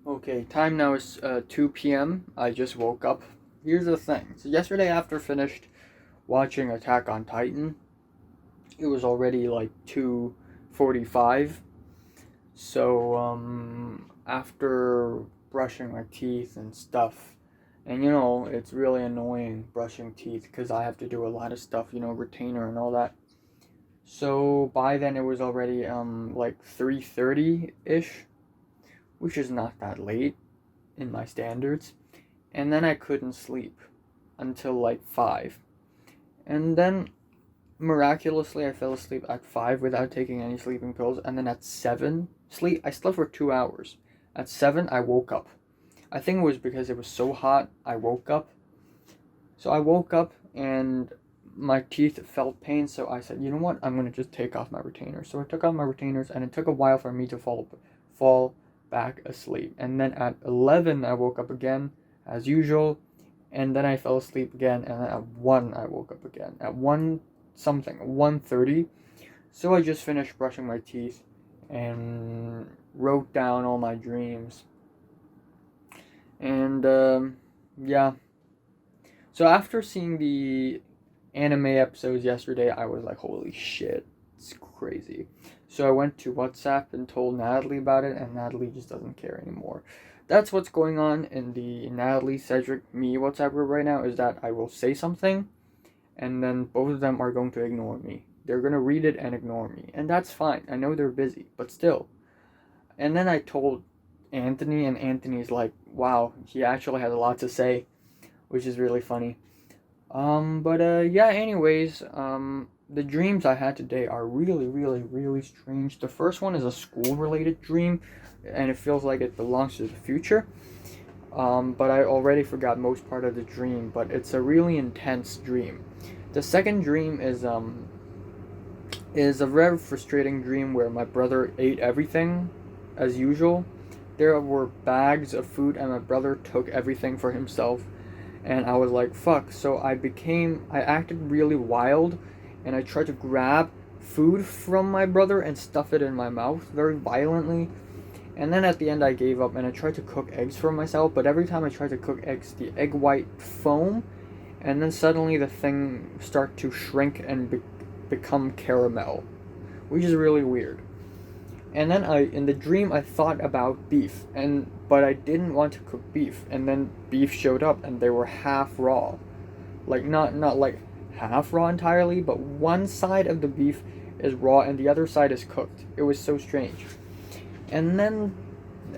Okay, time now is 2 p.m. I just woke up. Here's the thing. So yesterday after finished watching Attack on Titan, it was already like 2:45. So after brushing my teeth and stuff, and it's really annoying brushing teeth because I have to do a lot of stuff, retainer and all that. So by then it was already like 3:30-ish, which is not that late in my standards. And then I couldn't sleep until like 5. And then miraculously I fell asleep at 5 without taking any sleeping pills, and then at 7 I slept for 2 hours. At 7 I woke up. I think it was because it was so hot I woke up. So I woke up and my teeth felt pain, so I said, "You know what? I'm going to just take off my retainers." So I took off my retainers and it took a while for me to fall back asleep. And then at 11 I woke up again as usual, and then I fell asleep again, and then at 1 I woke up again. At 1 something, 1:30. So I just finished brushing my teeth and wrote down all my dreams. And yeah. So after seeing the anime episodes yesterday, I was like, holy shit, it's crazy. So I went to WhatsApp and told Natalie about it, and Natalie just doesn't care anymore. That's what's going on in the Natalie, Cedric, me WhatsApp group right now, is that I will say something, and then both of them are going to ignore me. They're going to read it and ignore me, and that's fine. I know they're busy, but still. And then I told Anthony, and Anthony's like, wow, he actually has a lot to say, which is really funny. Yeah, anyways, the dreams I had today are really, really, really strange. The first one is a school-related dream, and it feels like it belongs to the future. But I already forgot most part of the dream, but it's a really intense dream. The second dream is a very frustrating dream where my brother ate everything, as usual. There were bags of food, and my brother took everything for himself. And I was like, fuck. So I acted really wild, and I tried to grab food from my brother and stuff it in my mouth very violently. And then at the end I gave up and I tried to cook eggs for myself, but every time I tried to cook eggs, the egg white foam, and then suddenly the thing start to shrink and become caramel, which is really weird. And then in the dream I thought about beef, but I didn't want to cook beef, and then beef showed up and they were half raw, like not like half raw entirely, but one side of the beef is raw and the other side is cooked. It was so strange. And then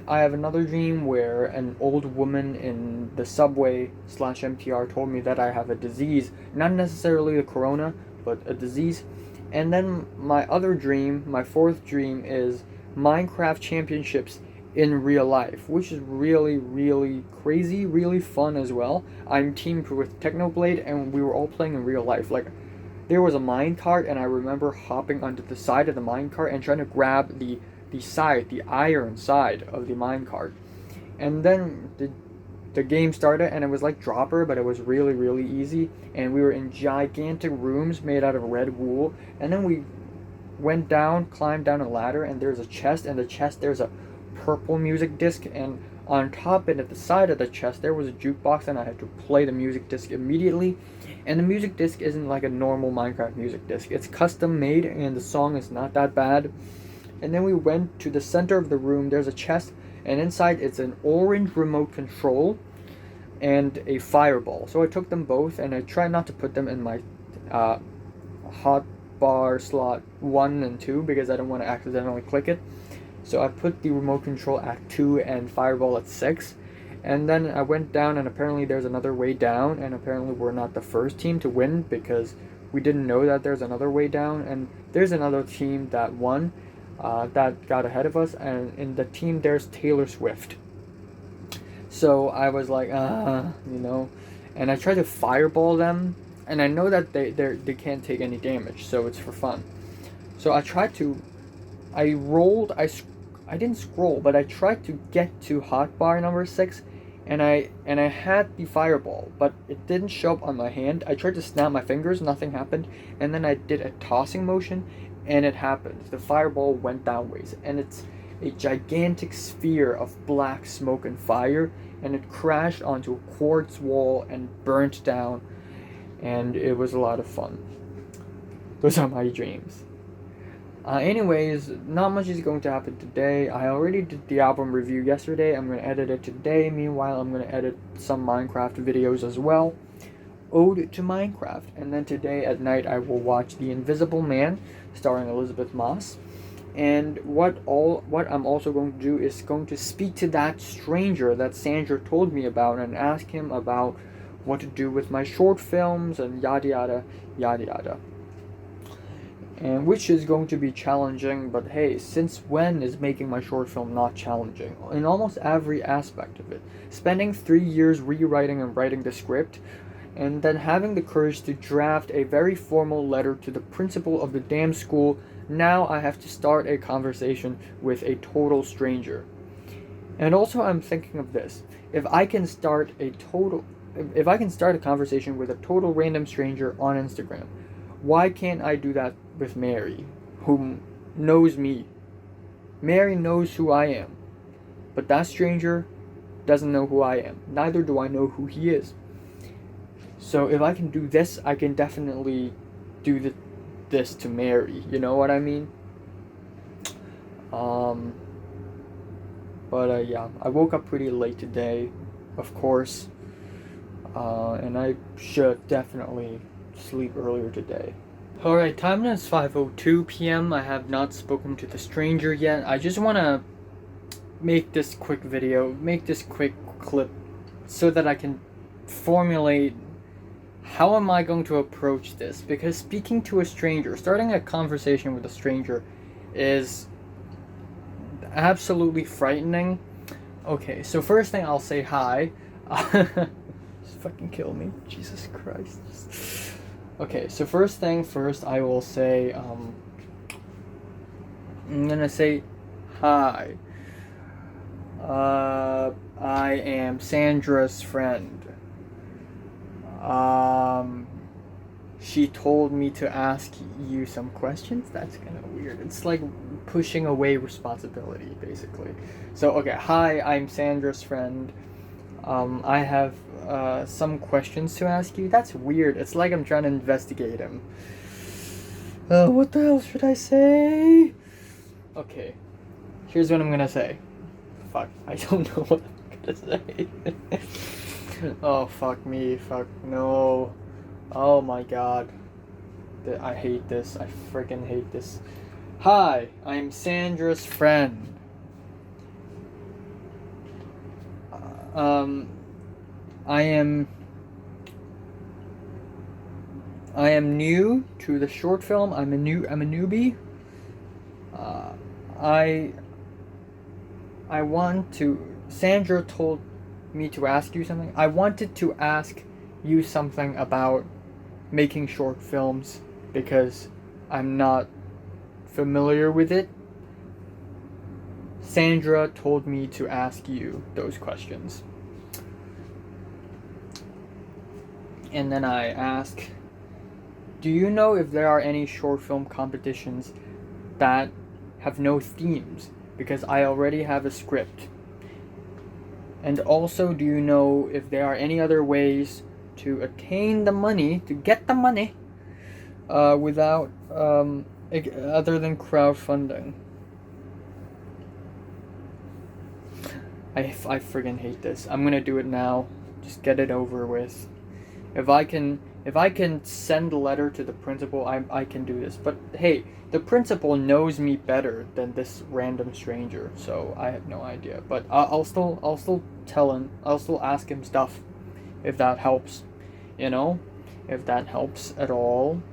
I have another dream where an old woman in the subway slash MTR told me that I have a disease, not necessarily the corona, but a disease. And then my other dream, my fourth dream, is Minecraft championships in real life, which is really, really crazy, really fun as well. I'm teamed with Technoblade, and we were all playing in real life. Like, there was a minecart, and I remember hopping onto the side of the minecart and trying to grab the iron side of the minecart. And then the game started, and it was like Dropper, but it was really, really easy. And we were in gigantic rooms made out of red wool. And then we went down, climbed down a ladder, and there's a chest. And the chest, there's a purple music disc. And on top and at the side of the chest, there was a jukebox, and I had to play the music disc immediately. And the music disc isn't like a normal Minecraft music disc. It's custom made, and the song is not that bad. And then we went to the center of the room. There's a chest, and inside it's an orange remote control and a fireball. So I took them both, and I tried not to put them in my hot bar slot 1 and 2 because I don't want to accidentally click it. So I put the remote control at 2 and fireball at 6. And then I went down, and apparently there's another way down, and apparently we're not the first team to win because we didn't know that there's another way down, and there's another team that won. That got ahead of us, and in the team there's Taylor Swift. So I was like, and I tried to fireball them, and I know that they can't take any damage, so it's for fun. So I rolled, I didn't scroll, but I tried to get to hotbar number 6, and I had the fireball, but it didn't show up on my hand. I tried to snap my fingers, nothing happened, and then I did a tossing motion, and it happened. The fireball went downwards, and a gigantic sphere of black smoke and fire, and it crashed onto a quartz wall and burnt down, and it was a lot of fun. Those are my dreams. Anyways, not much is going to happen today. I already did the album review yesterday. I'm going to edit it today. Meanwhile, I'm going to edit some Minecraft videos as well. Ode to Minecraft. And then today at night, I will watch The Invisible Man, starring Elizabeth Moss. And what I'm also going to do is going to speak to that stranger that Sandra told me about and ask him about what to do with my short films and yada yada yada yada. And which is going to be challenging, but hey, since when is making my short film not challenging? In almost every aspect of it. Spending 3 years rewriting and writing the script, and then having the courage to draft a very formal letter to the principal of the damn school. Now I have to start a conversation with a total stranger. And also I'm thinking of this. If I can start a conversation with a total random stranger on Instagram, why can't I do that with Mary, who knows me? Mary knows who I am, but that stranger doesn't know who I am. Neither do I know who he is. So if I can do this, I can definitely do this to Mary. You know what I mean? Yeah, I woke up pretty late today, of course, and I should definitely sleep earlier today. Alright, time is 5:02 p.m. I have not spoken to the stranger yet. I just want to make this quick video, make this quick clip, so that I can formulate how am I going to approach this. Because speaking to a stranger, starting a conversation with a stranger is absolutely frightening. Okay, so first thing I'll say hi. Just fucking kill me, Jesus Christ. Okay, so first thing first, I will say, I'm gonna say hi. I am Sandra's friend. She told me to ask you some questions. That's kind of weird. It's like pushing away responsibility, basically. So, okay, hi, I'm Sandra's friend. I have some questions to ask you. That's weird. It's like I'm trying to investigate him. What the hell should I say? Okay, here's what I'm gonna say. Fuck, I don't know what I'm gonna say. Oh, fuck me. Fuck, no. Oh my god. I hate this. I freaking hate this. Hi, I'm Sandra's friend. I am new to the short film. I'm a newbie. I want to. Sandra told me to ask you something. I wanted to ask you something about making short films because I'm not familiar with it. Sandra told me to ask you those questions. And then I ask, do you know if there are any short film competitions that have no themes? Because I already have a script. And also, do you know if there are any other ways to attain the money, to get the money, without, other than crowdfunding? I friggin' hate this. I'm gonna do it now. Just get it over with. If I can send a letter to the principal, I can do this. But hey, the principal knows me better than this random stranger, so I have no idea. But I'll still tell him. I'll still ask him stuff, if that helps. You know, if that helps at all.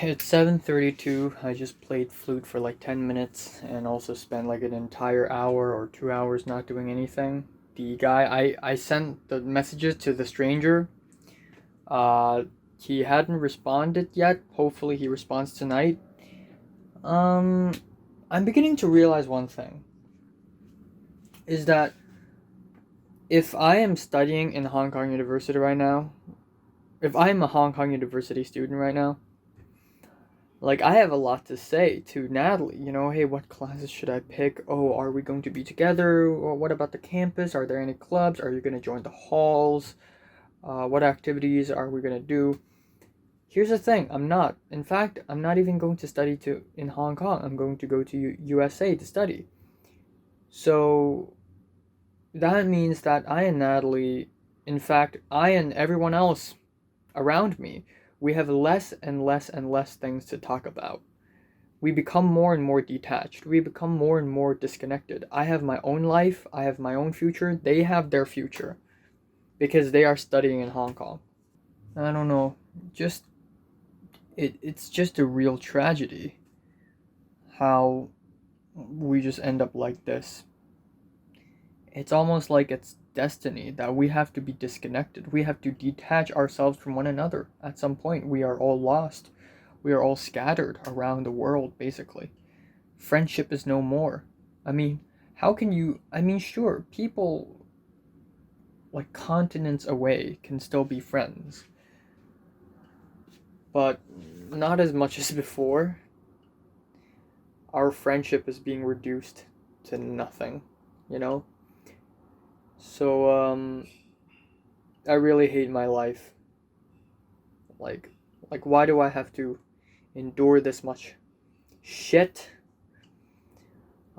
It's 7:32. I just played flute for like 10 minutes and also spent like an entire hour or 2 hours not doing anything. The guy I sent the messages to the stranger. He hadn't responded yet. Hopefully he responds tonight. I'm beginning to realize one thing. Is that if I am studying in Hong Kong University right now, if I'm a Hong Kong University student right now, Like, I have a lot to say to Natalie. Hey, what classes should I pick? Oh, are we going to be together? Or what about the campus? Are there any clubs? Are you going to join the halls? What activities are we going to do? Here's the thing, I'm not. In fact, I'm not even going to study in Hong Kong. I'm going to go to USA to study. So that means that I and Natalie, in fact, I and everyone else around me, we have less and less and less things to talk about. We become more and more detached. We become more and more disconnected. I have my own life. I have my own future. They have their future because they are studying in Hong Kong. I don't know. Just it's just a real tragedy how we just end up like this. It's almost like it's destiny that we have to be disconnected. We have to detach ourselves from one another. At some point, we are all lost. We are all scattered around the world, basically. Friendship is no more. I mean, how can you? I mean, sure, people like continents away can still be friends, but not as much as before. Our friendship is being reduced to nothing, you know? So, I really hate my life. Like, why do I have to endure this much shit?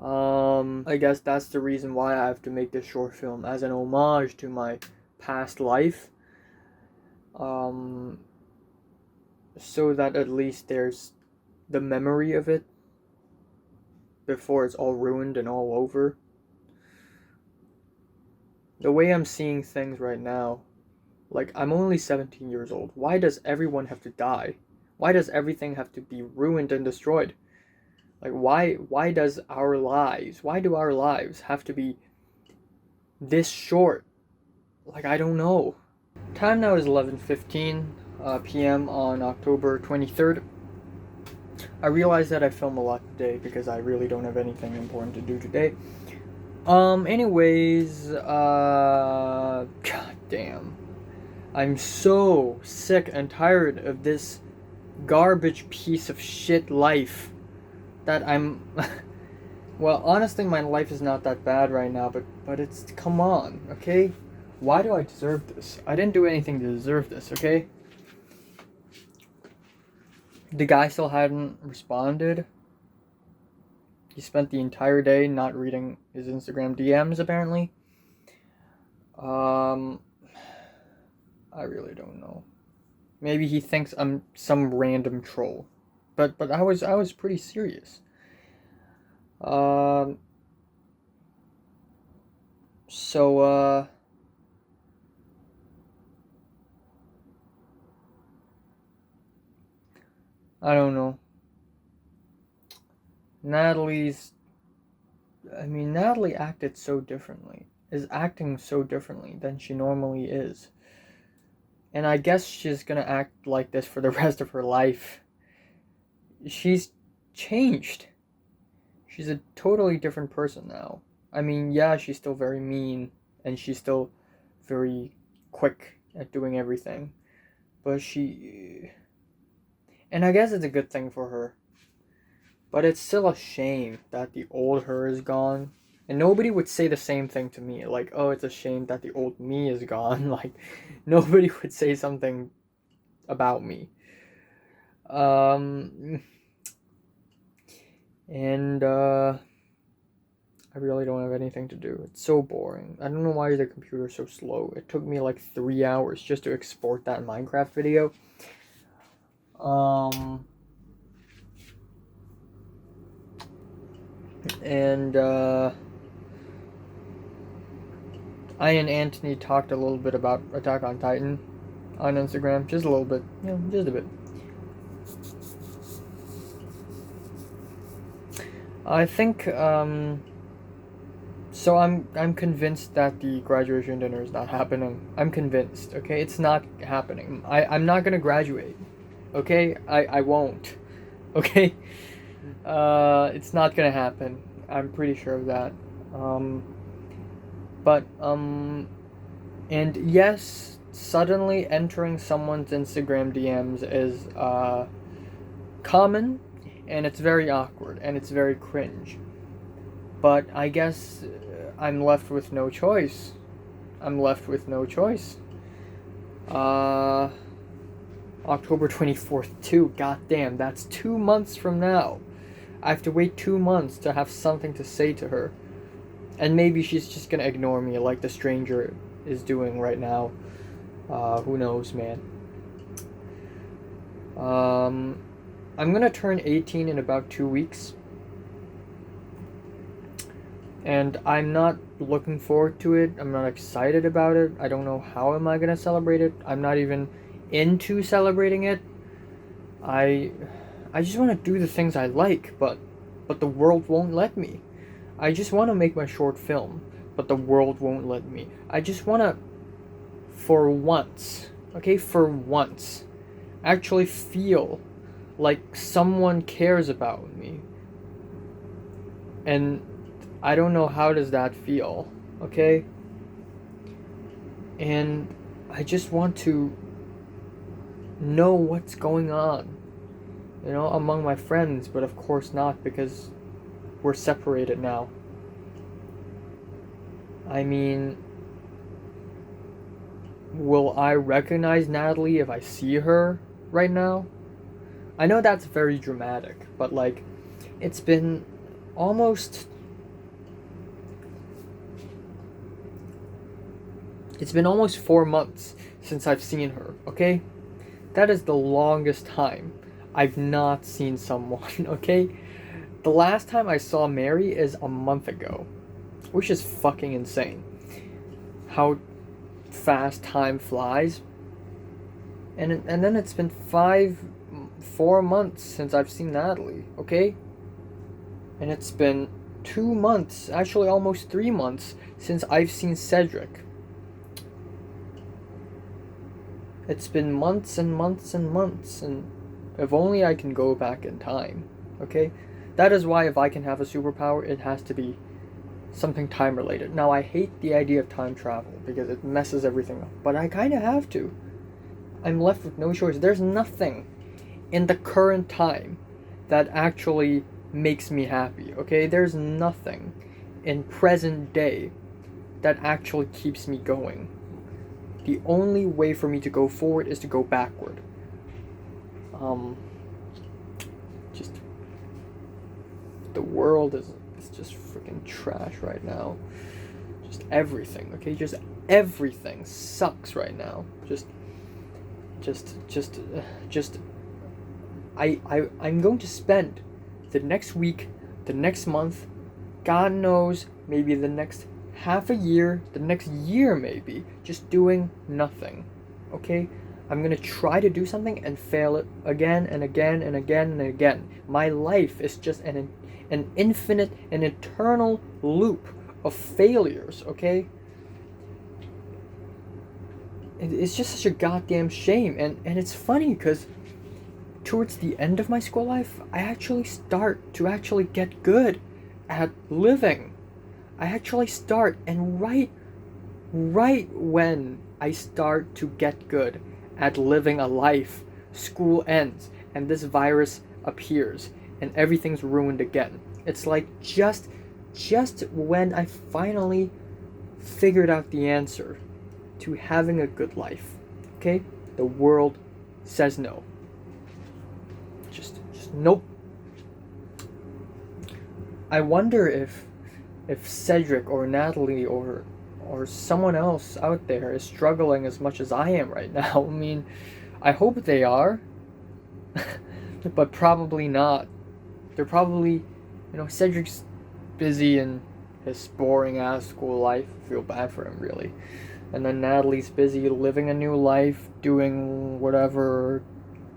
I guess that's the reason why I have to make this short film as an homage to my past life. Um, so that at least there's the memory of it before it's all ruined and all over. The way I'm seeing things right now, like, I'm only 17 years old. Why does everyone have to die? Why does everything have to be ruined and destroyed? Like, why do our lives have to be this short? Like, I don't know. Time now is 11:15 p.m. on October 23rd. I realize that I film a lot today because I really don't have anything important to do today. Anyways, god damn. I'm so sick and tired of this garbage piece of shit life that I'm well, honestly my life is not that bad right now, but it's, come on, okay? Why do I deserve this? I didn't do anything to deserve this, okay? The guy still hadn't responded. He spent the entire day not reading his Instagram DMs apparently. I really don't know. Maybe he thinks I'm some random troll. But I was pretty serious. So I don't know. Natalie's Natalie acted so differently. Is acting so differently than she normally is. And I guess she's gonna act like this for the rest of her life. She's changed. She's a totally different person now. I mean, yeah, she's still very mean and she's still very quick at doing everything. But and I guess it's a good thing for her. But it's still a shame that the old her is gone. And nobody would say the same thing to me. Like, oh, it's a shame that the old me is gone. Like, nobody would say something about me. And I really don't have anything to do. It's so boring. I don't know why the computer's so slow. It took me like 3 hours just to export that Minecraft video. And I and Anthony talked a little bit about Attack on Titan on Instagram, just a little bit, just a bit. I think so I'm convinced that the graduation dinner is not happening. I'm convinced, okay? It's not happening. I'm not gonna graduate. Okay? I won't. Okay? It's not gonna happen. I'm pretty sure of that. But and yes, suddenly entering someone's Instagram DMs is common, and it's very awkward, and it's very cringe. But I guess I'm left with no choice. I'm left with no choice. October 24th, too. Goddamn, that's 2 months from now. I have to wait 2 months to have something to say to her. And maybe she's just gonna ignore me like the stranger is doing right now. Who knows, man. I'm gonna turn 18 in about 2 weeks. And I'm not looking forward to it. I'm not excited about it. I don't know how am I gonna celebrate it. I'm not even into celebrating it. I just want to do the things I like, but the world won't let me. I just want to make my short film, but the world won't let me. I just want to, for once, actually feel like someone cares about me. And I don't know how does that feel, okay? And I just want to know what's going on, among my friends, but of course not, because we're separated now. I mean, will I recognize Natalie if I see her right now? I know that's very dramatic, but like, it's been almost 4 months since I've seen her, okay? That is the longest time I've not seen someone, okay? The last time I saw Mary is a month ago, which is fucking insane. How fast time flies. And then it's been 4 months since I've seen Natalie, okay? And it's been 2 months, actually almost 3 months, since I've seen Cedric. It's been months and months and months, and if only I can go back in time, okay? That is why if I can have a superpower, it has to be something time related. Now, I hate the idea of time travel because it messes everything up, but I kind of have to. I'm left with no choice. There's nothing in the current time that actually makes me happy, okay? There's nothing in present day that actually keeps me going. The only way for me to go forward is to go backward. Just the world is just freaking trash right now. Just everything, okay? Just everything sucks right now. I'm going to spend the next week, the next month, God knows, maybe the next half a year, the next year maybe, just doing nothing, okay? I'm gonna try to do something and fail it again and again and again and again. My life is just an infinite and eternal loop of failures, okay? It's just such a goddamn shame, and it's funny because towards the end of my school life, I actually start to actually get good at living. I actually start, and right when I start to get good at living a life, school ends, and this virus appears, and everything's ruined again. It's like just when I finally figured out the answer to having a good life, okay? The world says no. Just nope. I wonder if Cedric or Natalie or someone else out there is struggling as much as I am right now. I mean, I hope they are, but probably not. They're probably, Cedric's busy in his boring ass school life. I feel bad for him, really. And then Natalie's busy living a new life, doing whatever,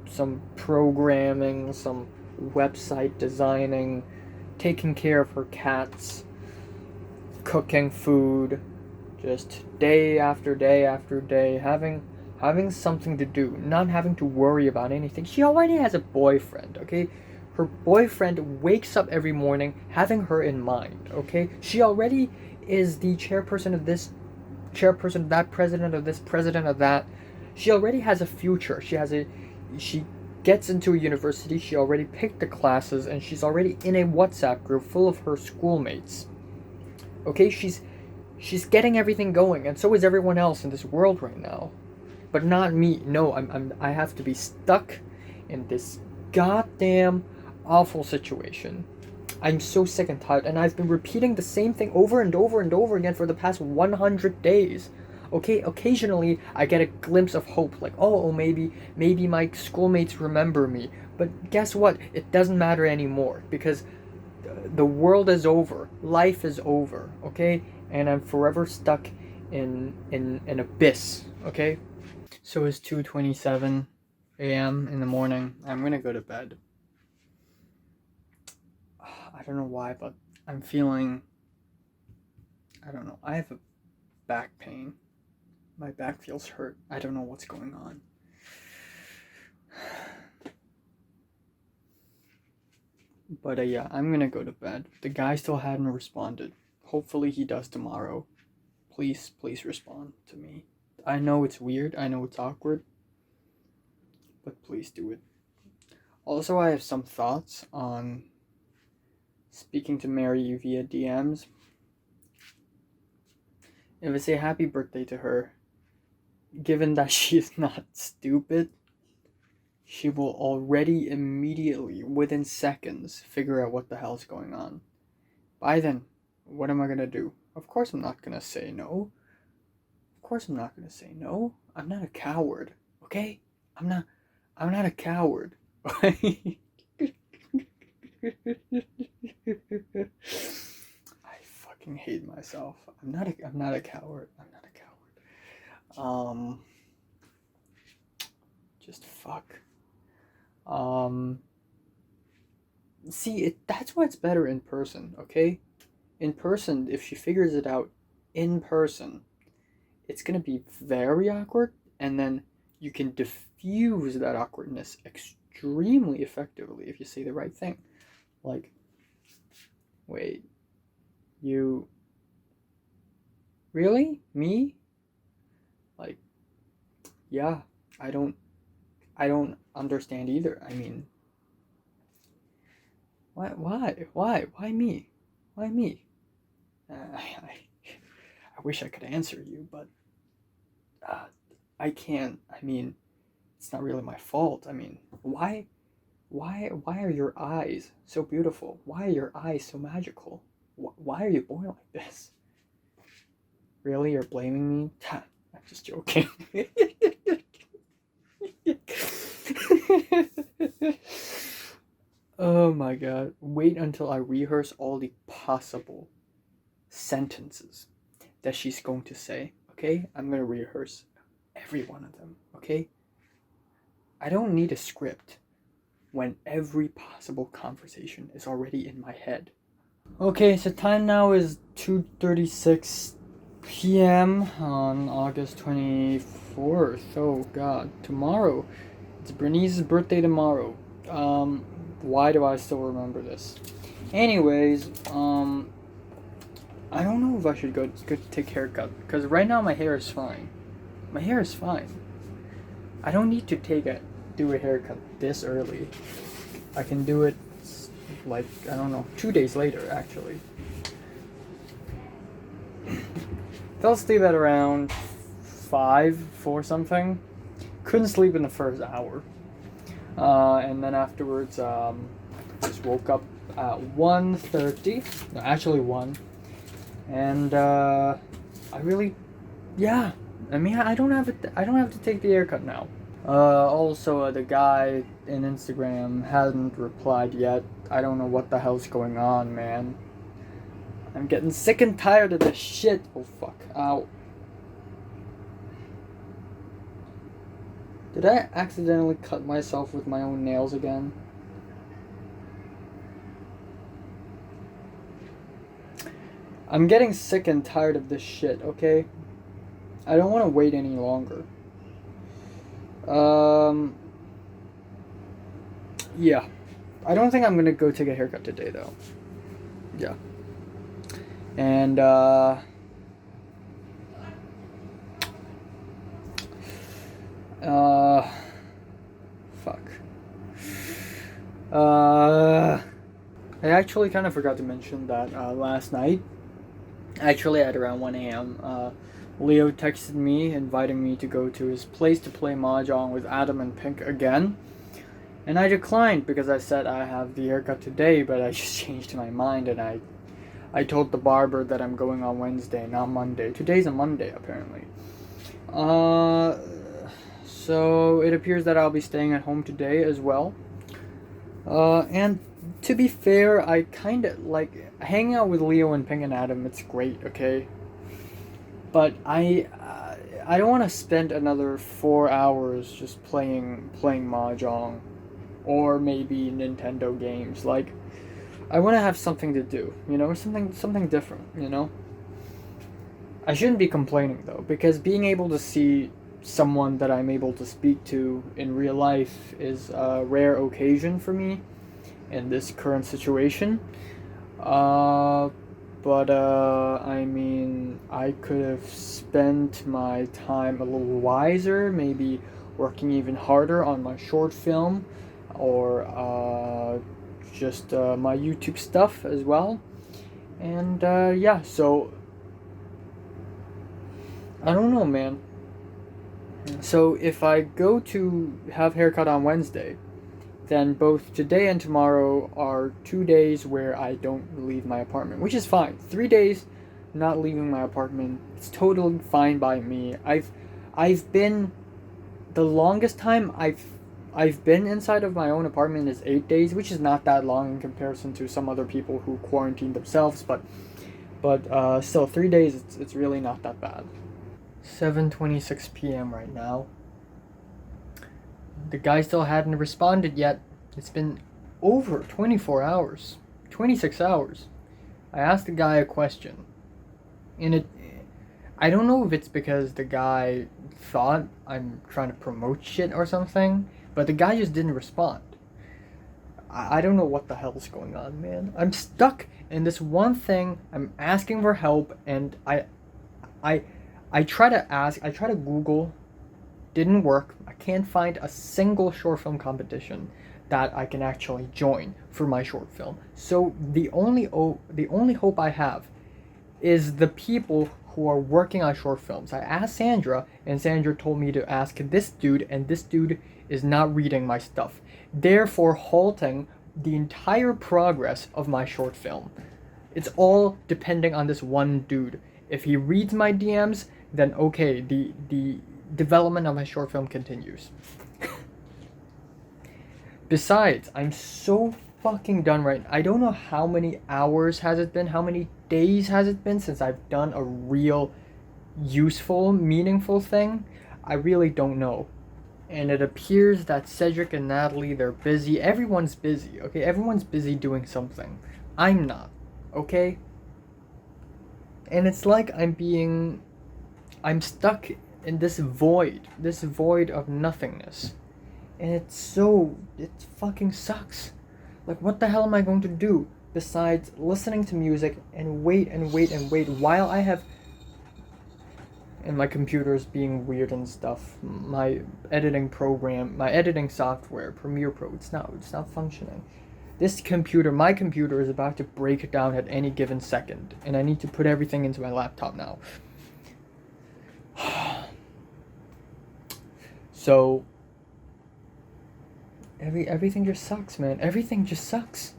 some programming, some website designing, taking care of her cats, cooking food, just day after day after day, having something to do, not having to worry about anything. She already has a boyfriend, okay? Her boyfriend wakes up every morning having her in mind, okay? She already is the chairperson of this, chairperson of that, president of this, president of that. She already has a future. She gets into a university, she already picked the classes, and she's already in a WhatsApp group full of her schoolmates. Okay, she's getting everything going, and so is everyone else in this world right now. But not me. No, I have to be stuck in this goddamn awful situation. I'm so sick and tired, and I've been repeating the same thing over and over and over again for the past 100 days. Okay, occasionally I get a glimpse of hope, like, oh, maybe my schoolmates remember me. But guess what? It doesn't matter anymore, because the world is over. Life is over, okay? And I'm forever stuck in an abyss, okay? So it's 2:27 a.m. in the morning. I'm gonna go to bed. I don't know why, but I'm feeling, I don't know, I have a back pain. My back feels hurt. I don't know what's going on. But yeah, I'm gonna go to bed. The guy still hadn't responded. Hopefully he does tomorrow. Please respond to me. I know it's weird, I know it's awkward, but please do it. Also, I have some thoughts on speaking to Mary via DMs. If I say happy birthday to her, given that she is not stupid, she will already immediately, within seconds, figure out what the hell's going on. By then, what am I gonna do? Of course I'm not gonna say no. Of course I'm not gonna say no. I'm not a coward, okay? I'm not a coward. I fucking hate myself. I'm not a coward. I'm not a coward. Just fuck. See, that's why it's better in person, okay? In person, if she figures it out in person, it's gonna be very awkward, and then you can diffuse that awkwardness extremely effectively if you say the right thing. Like, wait, you really? Me? Like, yeah, I don't understand either. I mean, why me? Why me? I wish I could answer you, but I can't. I mean, it's not really my fault. I mean, why are your eyes so beautiful? Why are your eyes so magical? Why are you born like this? Really, you're blaming me? I'm just joking. Oh my god. Wait until I rehearse all the possible sentences that she's going to say, okay? I'm going to rehearse every one of them, okay? I don't need a script when every possible conversation is already in my head. Okay, so time now is 2:36 p.m. on August 24th. Oh god, tomorrow. It's Bernice's birthday tomorrow. Why do I still remember this? Anyways, I don't know if I should go take a haircut, because right now my hair is fine. My hair is fine. I don't need to do a haircut this early. I can do it, like, I don't know, 2 days later, actually. Fell asleep at around 4 something. Couldn't sleep in the first hour. And then afterwards, just woke up at 1:30. No, actually 1. And I really, yeah. I mean, I don't have to take the haircut now. Also, the guy in Instagram hasn't replied yet. I don't know what the hell's going on, man. I'm getting sick and tired of this shit. Oh fuck! Ow. Did I accidentally cut myself with my own nails again? I'm getting sick and tired of this shit, okay? I don't want to wait any longer. Yeah. I don't think I'm gonna go take a haircut today, though. Yeah. And, fuck. Uh, I actually kind of forgot to mention that last night, actually at around 1 a.m., Leo texted me inviting me to go to his place to play Mahjong with Adam and Pink again. And I declined because I said I have the haircut today, but I just changed my mind and I told the barber that I'm going on Wednesday, not Monday. Today's a Monday, apparently. Uh, so it appears that I'll be staying at home today as well. And to be fair, I kind of like hanging out with Leo and Ping and Adam. It's great, okay. But I don't want to spend another 4 hours just playing mahjong, or maybe Nintendo games. Like, I want to have something to do, something different, I shouldn't be complaining though, because being able to see someone that I'm able to speak to in real life is a rare occasion for me in this current situation. I mean, I could have spent my time a little wiser, maybe working even harder on my short film, or just my YouTube stuff as well. And yeah, so I don't know, man. So if I go to have haircut on Wednesday, then both today and tomorrow are 2 days where I don't leave my apartment, which is fine. 3 days not leaving my apartment, it's totally fine by me. I've been the longest time I've been inside of my own apartment is 8 days, which is not that long in comparison to some other people who quarantine themselves, but still 3 days it's really not that bad. 7:26 p.m. right now. The guy still hadn't responded yet. It's been over 24 hours. 26 hours. I asked the guy a question. And I don't know if it's because the guy thought I'm trying to promote shit or something, but the guy just didn't respond. I don't know what the hell's going on, man. I'm stuck in this one thing. I'm asking for help, and I try to Google, didn't work. I can't find a single short film competition that I can actually join for my short film. So the only hope I have is the people who are working on short films. I asked Sandra, and Sandra told me to ask this dude, and this dude is not reading my stuff, therefore halting the entire progress of my short film. It's all depending on this one dude. If he reads my DMs, then okay, the development of my short film continues. Besides, I'm so fucking done right now. I don't know how many hours has it been, how many days has it been since I've done a real useful, meaningful thing. I really don't know. And it appears that Cedric and Natalie, they're busy. Everyone's busy, okay? Everyone's busy doing something. I'm not, okay? And it's like I'm stuck in this void of nothingness. And it fucking sucks. Like, what the hell am I going to do besides listening to music and wait while I have... And my computer's being weird and stuff. My editing program, my editing software, Premiere Pro, it's not functioning. My computer is about to break down at any given second, and I need to put everything into my laptop now. So everything just sucks, man. Everything just sucks.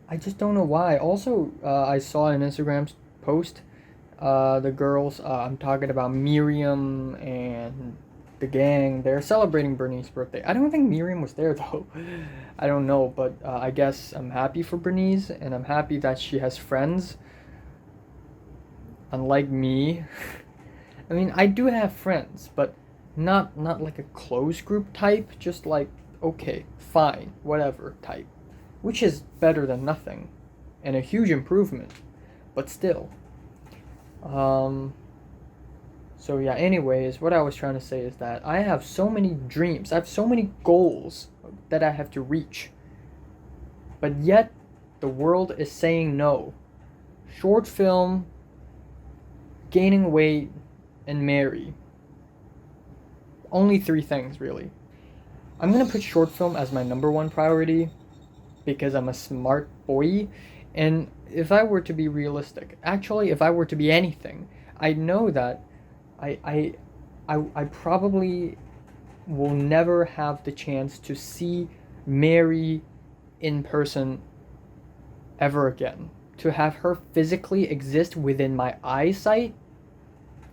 I just don't know why. Also, I saw an Instagram post. The girls, I'm talking about Miriam and the gang, they're celebrating Bernice's birthday. I don't think Miriam was there though. I don't know, but I guess I'm happy for Bernice, and I'm happy that she has friends. Unlike me. I mean, I do have friends, but not like a close group type, just like, okay, fine, whatever type. Which is better than nothing, and a huge improvement, but still. So yeah, anyways, what I was trying to say is that I have so many dreams, I have so many goals that I have to reach. But yet, the world is saying no. Short film, gaining weight, and marry. Only 3 things, really. I'm gonna put short film as my number one priority because I'm a smart boy. And if I were to be realistic, actually, if I were to be anything, I know that I I I probably will never have the chance to see Mary in person ever again. To have her physically exist within my eyesight,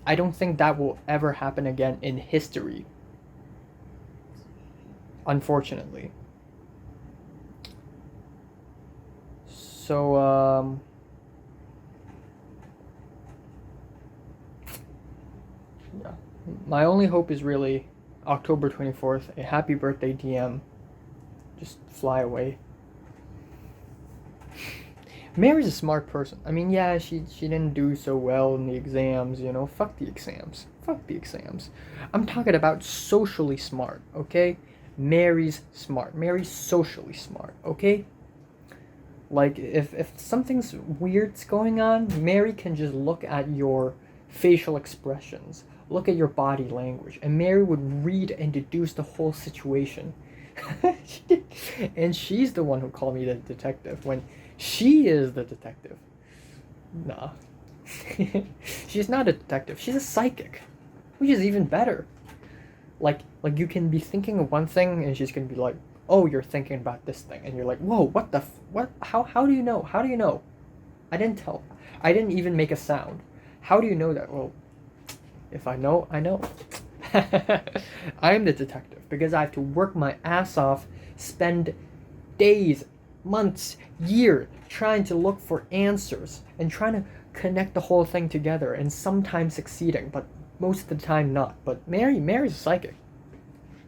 I don't think that will ever happen again in history. Unfortunately. So, yeah. My only hope is really October 24th, a happy birthday DM. Just fly away. Mary's a smart person. I mean, yeah, she didn't do so well in the exams, you know. Fuck the exams. Fuck the exams. I'm talking about socially smart, okay? Mary's smart. Mary's socially smart, okay? Like, if something's weird's going on, Mary can just look at your facial expressions, look at your body language, and Mary would read and deduce the whole situation. And she's the one who called me the detective when she is the detective. Nah. She's not a detective. She's a psychic, which is even better. Like you can be thinking of one thing and she's gonna be like, "Oh, you're thinking about this thing," and you're like, "Whoa, what the what? How do you know? How do you know? I didn't tell. I didn't even make a sound. How do you know that?" Well, if I know, I know. I'm the detective because I have to work my ass off, spend days, months, years trying to look for answers and trying to connect the whole thing together, and sometimes succeeding, but most of the time not. But Mary's a psychic.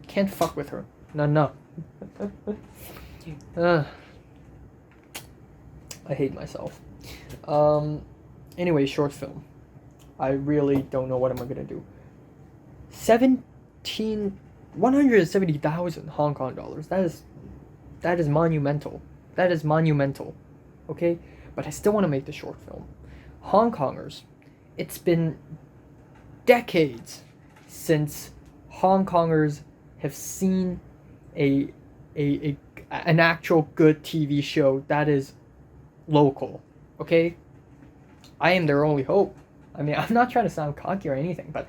Can't fuck with her. No. I hate myself. Anyway, short film. I really don't know what I'm gonna do. 170,000 Hong Kong dollars. That is monumental. That is monumental. Okay? But I still want to make the short film. Hong Kongers, it's been decades since Hong Kongers have seen an actual good TV show that is local. Okay? I am their only hope. I mean, I'm not trying to sound cocky or anything, but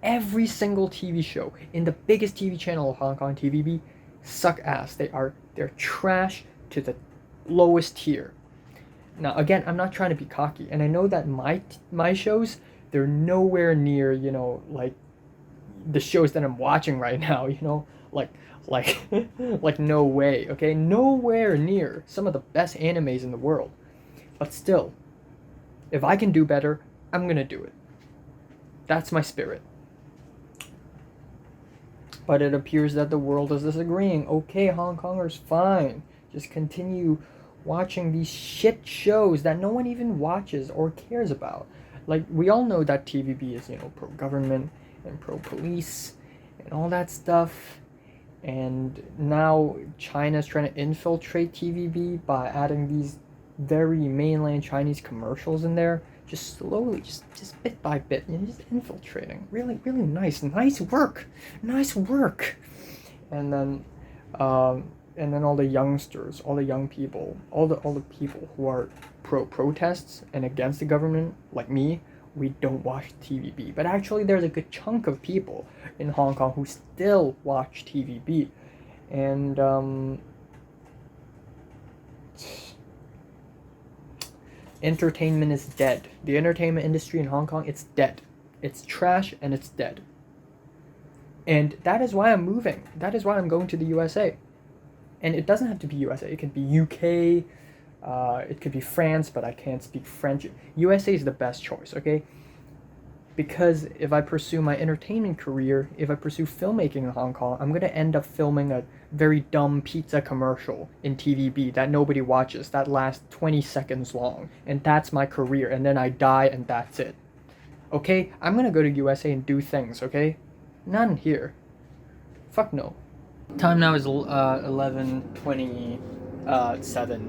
every single TV show in the biggest TV channel of Hong Kong, TVB, suck ass. They're trash to the lowest tier. Now, again, I'm not trying to be cocky, and I know that my shows, they're nowhere near, you know, like the shows that I'm watching right now, you know, like like no way, okay? Nowhere near some of the best animes in the world. But still, if I can do better, I'm gonna do it. That's my spirit. But it appears that the world is disagreeing. Okay, Hong Kongers, fine. Just continue watching these shit shows that no one even watches or cares about. Like, we all know that TVB is, you know, pro-government and pro-police and all that stuff. And now China's trying to infiltrate TVB by adding these very mainland Chinese commercials in there. Just slowly, just bit by bit, you know, just infiltrating. Really nice work. And then all the youngsters, all the young people, all the people who are protests and against the government, like me, we don't watch TVB. But actually, there's a good chunk of people in Hong Kong who still watch TVB, and entertainment is dead. The entertainment industry in Hong Kong, it's dead. It's trash and it's dead. And that is why I'm moving. That is why I'm going to the USA. And it doesn't have to be USA. It could be UK. It could be France, but I can't speak French. USA is the best choice, okay? Because if I pursue my entertainment career, if I pursue filmmaking in Hong Kong, I'm going to end up filming a very dumb pizza commercial in TVB that nobody watches, that lasts 20 seconds long. And that's my career. And then I die and that's it. Okay? I'm going to go to USA and do things, okay? None here. Fuck no. Time now is 11:27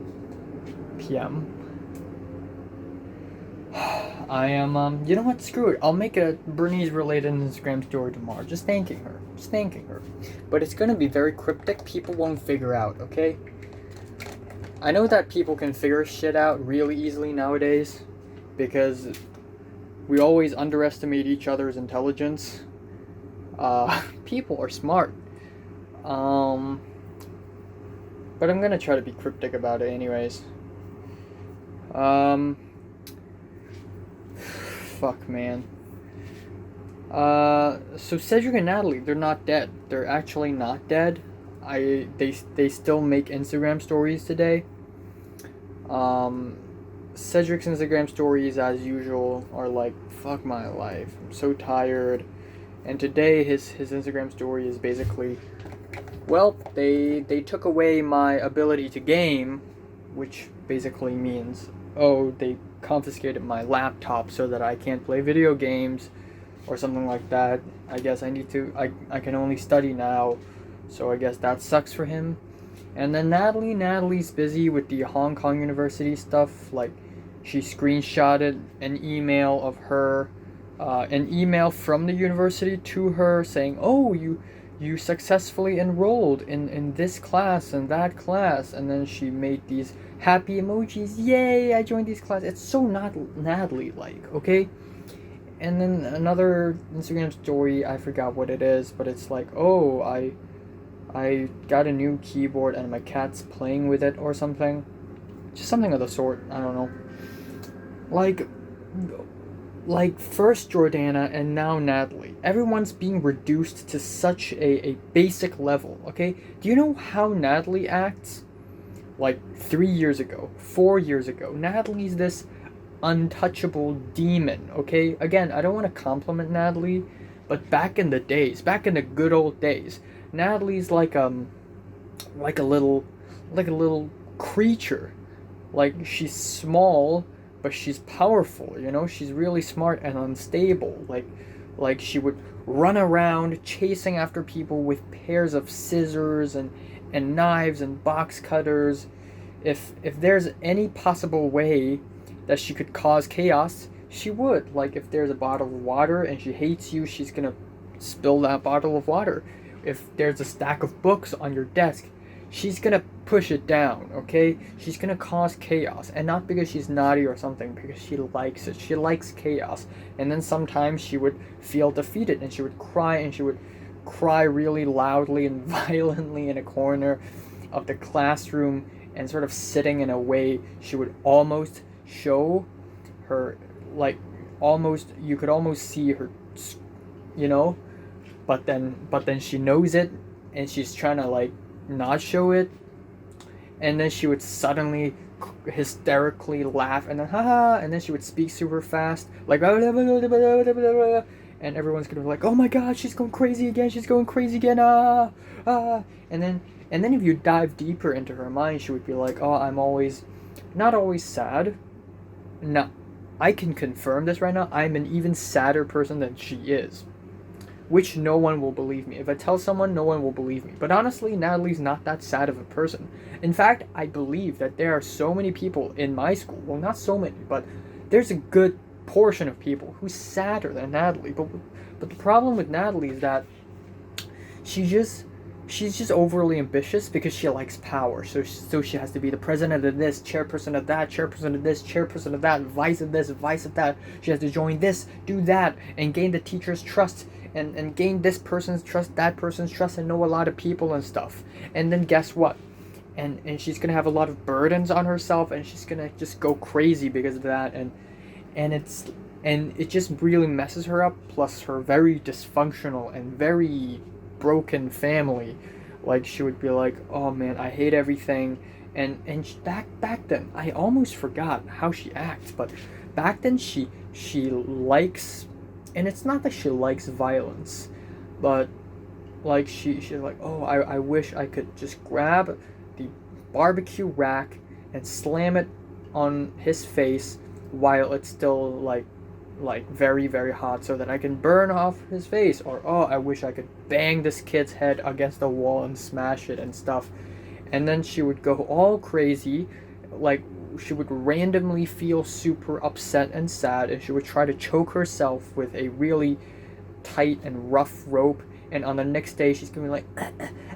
p.m. I am, you know what, screw it. I'll make a Bernice related Instagram story tomorrow. Just thanking her. Just thanking her. But it's gonna be very cryptic. People won't figure out, okay? I know that people can figure shit out really easily nowadays because we always underestimate each other's intelligence. People are smart. But I'm gonna try to be cryptic about it anyways. Fuck, man. So Cedric and Natalie, they're not dead. They're actually not dead. They still make Instagram stories today. Cedric's Instagram stories, as usual, are like, fuck my life. I'm so tired. And today his Instagram story is basically, well, they took away my ability to game, which basically means, oh, they confiscated my laptop so that I can't play video games or something like that. I guess I can only study now, so I guess that sucks for him. And then Natalie's busy with the Hong Kong University stuff. Like, she screenshotted an email of her, an email from the university to her saying, oh, you successfully enrolled in this class and that class. And then she made these happy emojis. Yay, I joined these classes. It's so not Natalie-like, okay? And then another Instagram story, I forgot what it is, but it's like, oh, I got a new keyboard and my cat's playing with it or something. Just something of the sort, I don't know. Like first Jordana and now Natalie. Everyone's being reduced to such a basic level, okay? Do you know how Natalie acts? Like 3 years ago, 4 years ago. Natalie's this untouchable demon, okay? Again, I don't want to compliment Natalie, but back in the good old days, Natalie's like a little creature. Like, she's small, but she's powerful, you know? She's really smart and unstable. Like she would run around chasing after people with pairs of scissors and knives and box cutters. If there's any possible way that she could cause chaos, she would. Like, if there's a bottle of water and she hates you, she's gonna spill that bottle of water. If there's a stack of books on your desk, she's gonna push it down, okay? She's gonna cause chaos. And not because she's naughty or something, because she likes it. She likes chaos. And then sometimes she would feel defeated and she would cry really loudly and violently in a corner of the classroom, and sort of sitting in a way she would almost show her, like, almost, you could almost see her, you know? But then she knows it and she's trying to, like, not show it, and then she would suddenly hysterically laugh and then haha, and then she would speak super fast, like, and everyone's gonna be like, oh my god, she's going crazy again, and then if you dive deeper into her mind, she would be like, oh, I'm always not always sad. No, I can confirm this right now, I'm an even sadder person than she is, which no one will believe me. If I tell someone, no one will believe me. But honestly, Natalie's not that sad of a person. In fact, I believe that there are so many people in my school, well, not so many, but there's a good portion of people who's sadder than Natalie. But the problem with Natalie is that she's just overly ambitious because she likes power. So she has to be the president of this, chairperson of that, chairperson of this, chairperson of that, vice of this, vice of that. She has to join this, do that, and gain the teacher's trust. And gain this person's trust, that person's trust, and know a lot of people and stuff. And then guess what? And she's gonna have a lot of burdens on herself, and she's gonna just go crazy because of that. And it just really messes her up. Plus her very dysfunctional and very broken family. Like, she would be like, oh man, I hate everything. And back then, I almost forgot how she acts. But back then, she likes. And it's not that she likes violence, but like she's like, oh, I wish I could just grab the barbecue rack and slam it on his face while it's still like very, very hot, so that I can burn off his face. Or, oh, I wish I could bang this kid's head against the wall and smash it and stuff. And then she would go all crazy, like would randomly feel super upset and sad, and she would try to choke herself with a really tight and rough rope. And on the next day, she's gonna be like,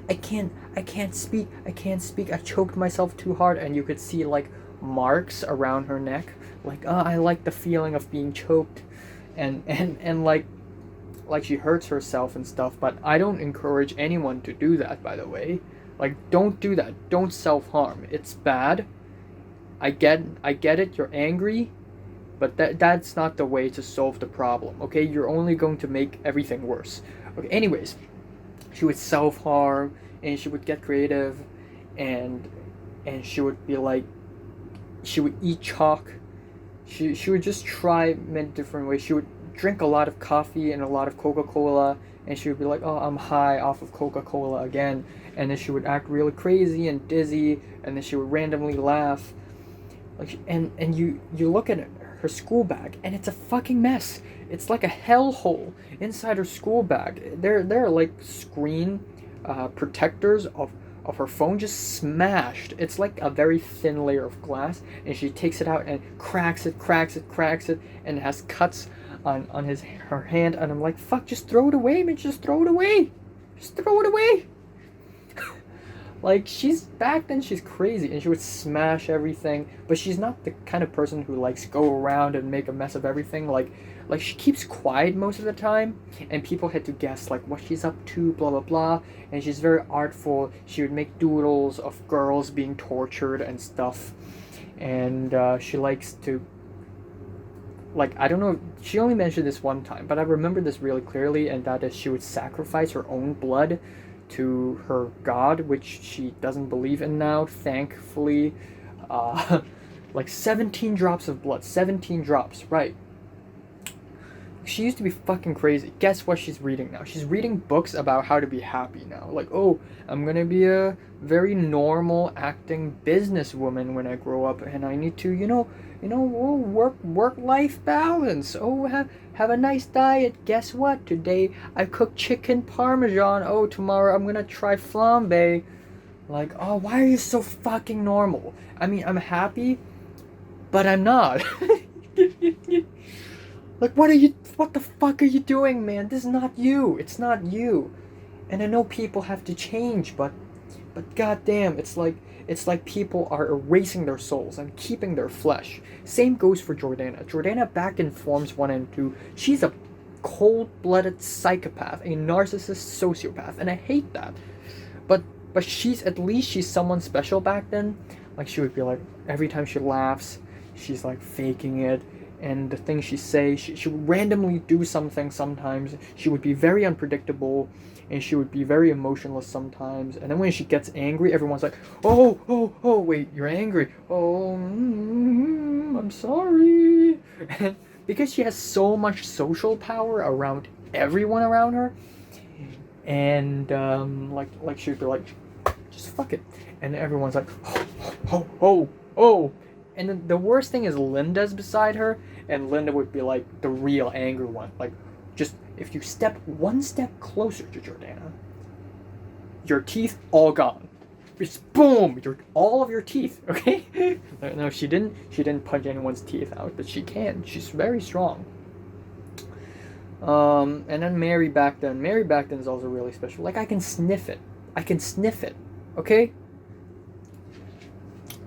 I can't speak, I choked myself too hard. And you could see like marks around her neck, like, oh, I like the feeling of being choked, and like she hurts herself and stuff. But I don't encourage anyone to do that, by the way. Like, don't do that. Don't self-harm. It's bad. I get it. You're angry, but that's not the way to solve the problem. Okay, you're only going to make everything worse. Okay. Anyways, she would self-harm, and she would get creative, and she would be like, she would eat chalk. She would just try many different ways. She would drink a lot of coffee and a lot of Coca-Cola, and she would be like, oh, I'm high off of Coca-Cola again. And then she would act really crazy and dizzy, and then she would randomly laugh. Like, and you look at her school bag, and it's a fucking mess. It's like a hellhole inside her school bag. There are like screen protectors of her phone just smashed. It's like a very thin layer of glass, and she takes it out and cracks it, and it has cuts on her hand. And I'm like, fuck, just throw it away, man. Just throw it away. Like, back then she's crazy, and she would smash everything, but she's not the kind of person who likes go around and make a mess of everything. Like she keeps quiet most of the time, and people had to guess like what she's up to, blah blah blah. And she's very artful. She would make doodles of girls being tortured and stuff, and she likes to, like, I don't know, she only mentioned this one time, but I remember this really clearly, and that is she would sacrifice her own blood to her god, which she doesn't believe in now, thankfully. Like 17 drops of blood. 17 drops, right. She used to be fucking crazy. Guess what she's reading now? She's reading books about how to be happy now. Like, oh, I'm gonna be a very normal acting businesswoman when I grow up, and I need to, work-life balance. Oh, have a nice diet. Guess what? Today I cooked chicken parmesan. Oh, tomorrow I'm gonna try flambe. Like, oh, why are you so fucking normal? I mean, I'm happy, but I'm not. Like, what the fuck are you doing, man? This is not you. It's not you. And I know people have to change, but goddamn, it's like people are erasing their souls and keeping their flesh. Same goes for Jordana. Jordana, back in Forms 1 and 2, she's a cold-blooded psychopath, a narcissist sociopath, and I hate that. But she's someone special back then. Like, she would be like, every time she laughs, she's like faking it. And the things she say, she would randomly do something sometimes. She would be very unpredictable, and she would be very emotionless sometimes. And then when she gets angry, everyone's like, oh, wait, you're angry. Oh, I'm sorry. And because she has so much social power around everyone around her, and like she'd be like, just fuck it. And everyone's like, oh. And then the worst thing is Linda's beside her, and Linda would be like the real angry one. Like, just if you step one step closer to Jordana, your teeth all gone. Just boom, all of your teeth. Okay? No, she didn't punch anyone's teeth out, but she can. She's very strong. And then Mary back then is also really special. Like, I can sniff it. Okay?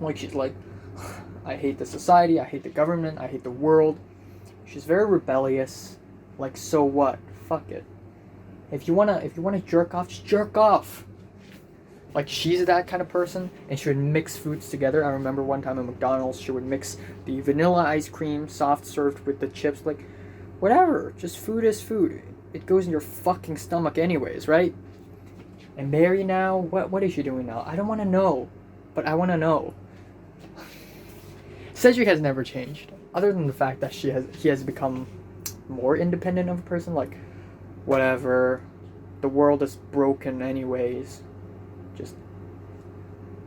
Like, she's like, I hate the society, I hate the government, I hate the world. She's very rebellious. Like, so what? Fuck it. If you wanna jerk off, just jerk off. Like, she's that kind of person, and she would mix foods together. I remember one time at McDonald's, she would mix the vanilla ice cream, soft served with the chips. Like, whatever. Just food is food. It goes in your fucking stomach anyways, right? And Mary now, what is she doing now? I don't want to know, but I want to know. Cedric has never changed, other than the fact that he has become more independent of a person. Like, whatever, the world is broken anyways, just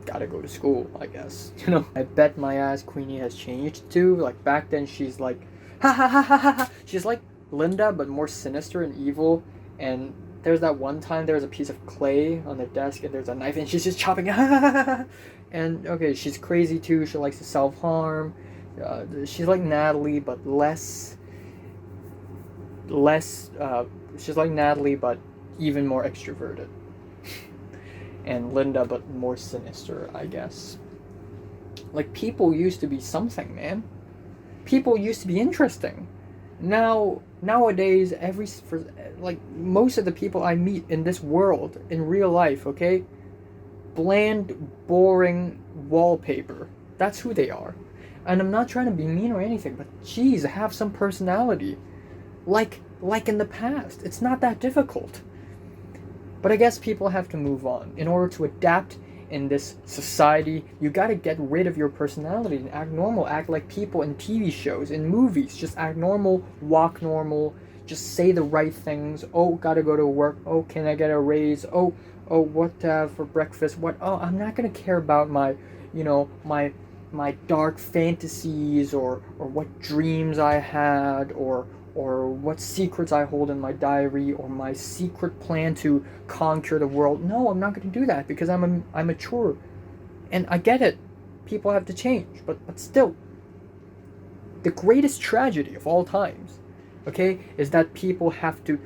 gotta go to school, I guess. I bet my ass Queenie has changed too. Like, back then she's like, ha ha ha ha ha ha. She's like Linda, but more sinister and evil, and there's that one time there's a piece of clay on the desk and there's a knife and she's just chopping. And okay, she's crazy too. She likes to self-harm. She's like Natalie, but less. She's like Natalie, but even more extroverted. And Linda, but more sinister, I guess. Like, people used to be something, man. People used to be interesting. Nowadays, most of the people I meet in this world, in real life, okay? Bland, boring wallpaper. That's who they are. And I'm not trying to be mean or anything, but geez, have some personality. Like in the past. It's not that difficult. But I guess people have to move on. In order to adapt in this society, you gotta get rid of your personality and act normal. Act like people in TV shows, in movies. Just act normal, walk normal, just say the right things. Oh, gotta go to work. Oh, can I get a raise? Oh, what for breakfast? What? Oh, I'm not gonna care about my dark fantasies or what dreams I had or what secrets I hold in my diary or my secret plan to conquer the world. No, I'm not going to do that because I'm mature. And I get it. People have to change. But still, the greatest tragedy of all times, okay, is that people have to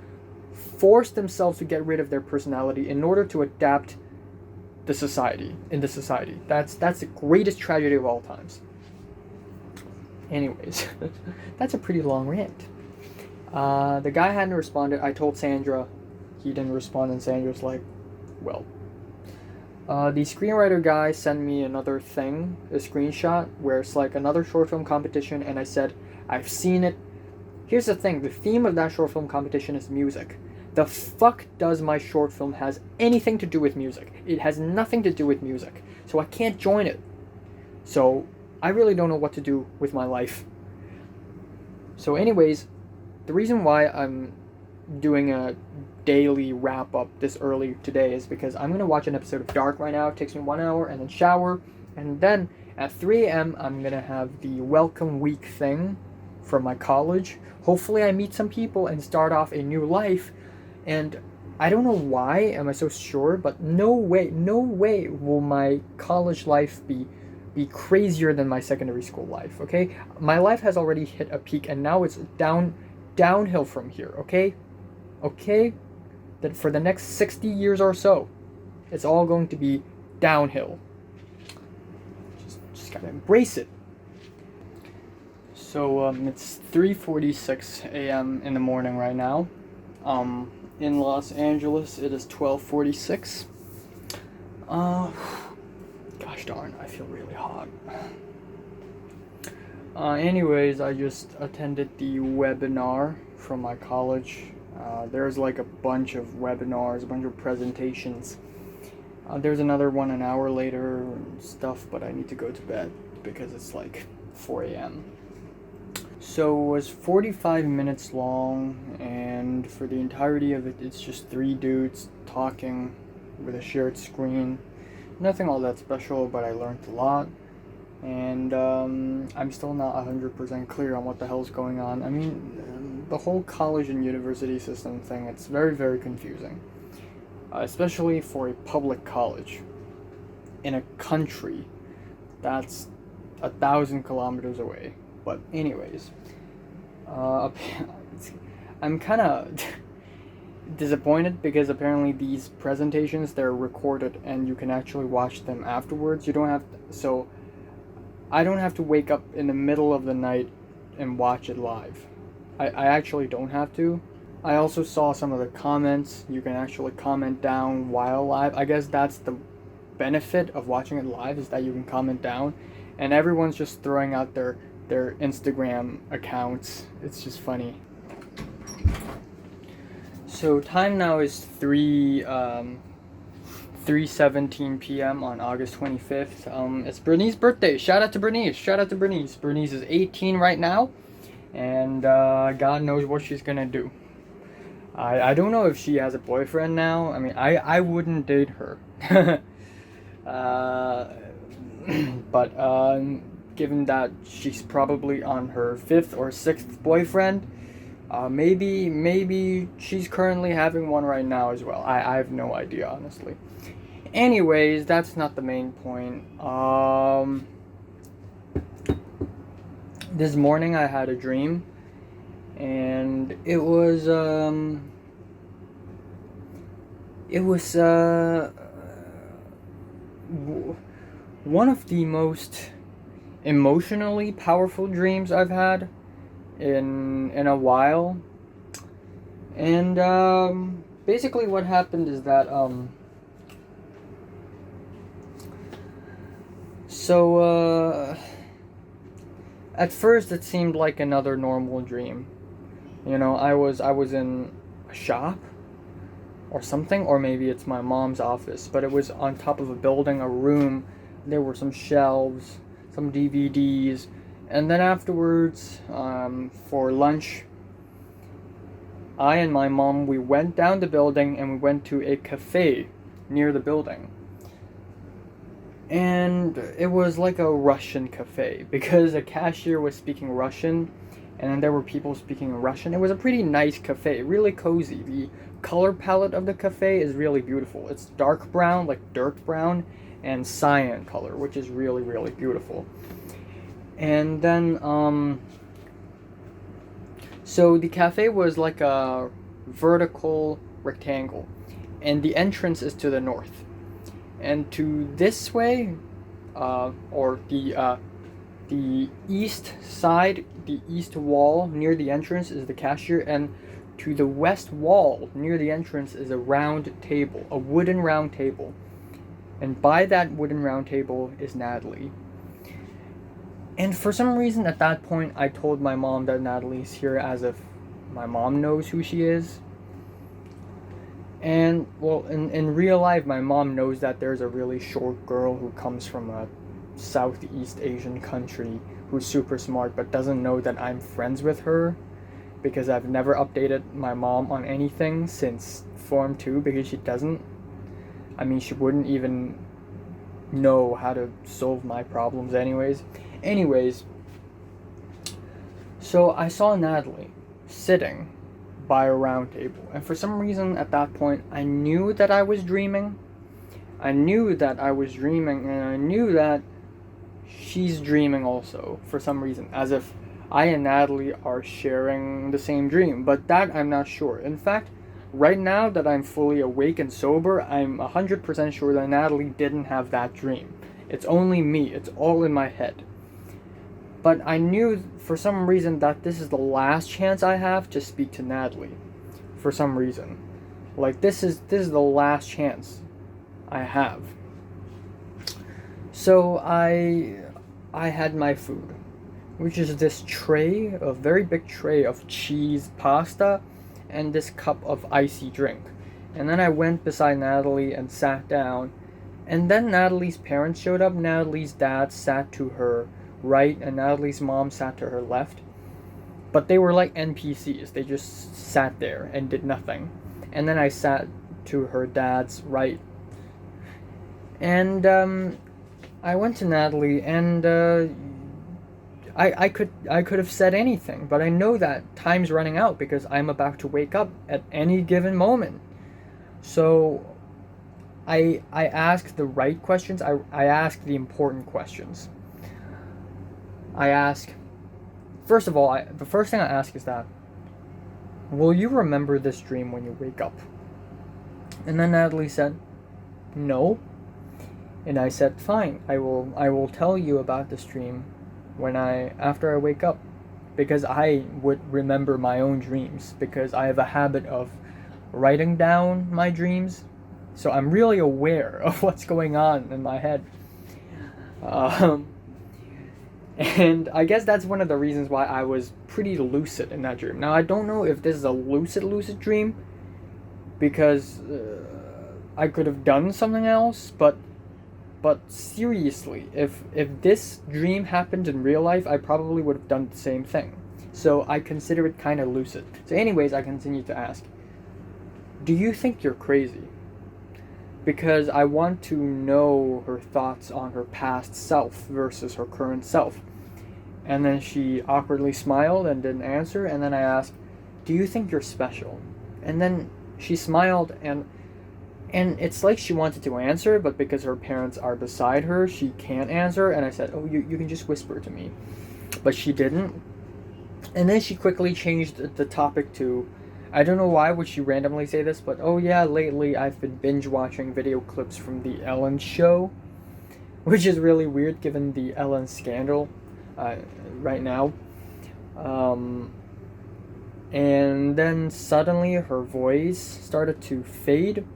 force themselves to get rid of their personality in order to adapt in the society. That's the greatest tragedy of all times. Anyways, that's a pretty long rant. The guy hadn't responded. I told Sandra. He didn't respond, and Sandra's like, well. The screenwriter guy sent me another thing, a screenshot, where it's like another short film competition, and I said, I've seen it. Here's the thing, the theme of that short film competition is music. The fuck does my short film has anything to do with music? It has nothing to do with music, so I can't join it. So, I really don't know what to do with my life. So anyways, the reason why I'm doing a daily wrap up this early today is because I'm going to watch an episode of Dark right now. It takes me 1 hour, and then shower, and then at 3 a.m. I'm going to have the welcome week thing from my college. Hopefully I meet some people and start off a new life, and I don't know why am I so sure, but no way will my college life be crazier than my secondary school life, okay? My life has already hit a peak, and now it's downhill from here, okay? Okay? That for the next 60 years or so, it's all going to be downhill. Just gotta embrace it. So, it's 3:46 a.m. in the morning right now. In Los Angeles, it is 12:46. Gosh darn, I feel really hot. Anyways, I just attended the webinar from my college. There's like a bunch of webinars, a bunch of presentations. There's another one an hour later and stuff, but I need to go to bed because it's like 4 a.m. So it was 45 minutes long, and for the entirety of it, it's just 3 dudes talking with a shared screen. Nothing all that special, but I learned a lot. And I'm still not 100% clear on what the hell's going on. I mean, the whole college and university system thing, it's very, very confusing. Especially for a public college in a country that's 1,000 kilometers away. But anyways, I'm kind of disappointed because apparently these presentations, they're recorded and you can actually watch them afterwards. You don't have to, so I don't have to wake up in the middle of the night and watch it live. I actually don't have to. I also saw some of the comments. You can actually comment down while live. I guess that's the benefit of watching it live, is that you can comment down, and everyone's just throwing out their Instagram accounts. It's just funny. So time now is 3:17 p.m. on August 25th. It's Bernice's birthday. Shout out to Bernice. Bernice is 18 right now, and God knows what she's gonna do. I don't know if she has a boyfriend now. I mean, I wouldn't date her. But given that she's probably on her 5th or 6th boyfriend, Maybe she's currently having one right now as well. I have no idea, honestly. Anyways, that's not the main point. This morning I had a dream, and it was one of the most emotionally powerful dreams I've had in a while. And basically what happened is that at first it seemed like another normal dream. I was in a shop or something, or maybe it's my mom's office, but it was on top of a building, a room. There were some shelves, some DVDs, and then afterwards, for lunch, I and my mom, we went down the building and we went to a cafe near the building. And it was like a Russian cafe because a cashier was speaking Russian and then there were people speaking Russian. It was a pretty nice cafe, really cozy. The color palette of the cafe is really beautiful. It's dark brown, like dirt brown, and cyan color, which is really, really beautiful. And then, so the cafe was like a vertical rectangle, and the entrance is to the north. And to this way, or the east side, the east wall near the entrance is the cashier, and to the west wall near the entrance is a round table, a wooden round table. And by that wooden round table is Natalie. And for some reason at that point I told my mom that Natalie's here, as if my mom knows who she is. And, well, in real life, my mom knows that there's a really short girl who comes from a Southeast Asian country who's super smart, but doesn't know that I'm friends with her, because I've never updated my mom on anything since Form 2, because she doesn't. I mean, she wouldn't even know how to solve my problems Anyways, so I saw Natalie sitting by a round table, and for some reason at that point I knew that I was dreaming. And I knew that she's dreaming also for some reason, as if I and Natalie are sharing the same dream, but that I'm not sure. In fact, right now that I'm fully awake and sober, I'm 100% sure that Natalie didn't have that dream. It's only me, it's all in my head. But I knew for some reason that this is the last chance I have to speak to Natalie. For some reason. Like, this is the last chance I have. So I had my food, which is this tray, a very big tray of cheese pasta, and this cup of icy drink. And then I went beside Natalie and sat down. And then Natalie's parents showed up. Natalie's dad sat to her right, and Natalie's mom sat to her left. But they were like NPCs. They just sat there and did nothing. And then I sat to her dad's right. And I went to Natalie, and I could have said anything, but I know that time's running out because I'm about to wake up at any given moment. So I asked the right questions. I asked the important questions. I ask, first of all, the first thing I ask is that, will you remember this dream when you wake up? And then Natalie said, no. And I said, fine, I will tell you about this dream after I wake up, because I would remember my own dreams, because I have a habit of writing down my dreams, so I'm really aware of what's going on in my head. And I guess that's one of the reasons why I was pretty lucid in that dream. Now, I don't know if this is a lucid dream, because I could have done something else, but seriously, if this dream happened in real life, I probably would have done the same thing. So I consider it kind of lucid. So anyways, I continue to ask, do you think you're crazy? Because I want to know her thoughts on her past self versus her current self. And then she awkwardly smiled and didn't answer, and then I asked, do you think you're special? And then she smiled, and it's like she wanted to answer, but because her parents are beside her, she can't answer. And I said, oh, you can just whisper to me. But she didn't. And then she quickly changed the topic to, I don't know why would she randomly say this, but oh yeah, lately I've been binge watching video clips from the Ellen show, which is really weird given the Ellen scandal right now. And then suddenly her voice started to fade,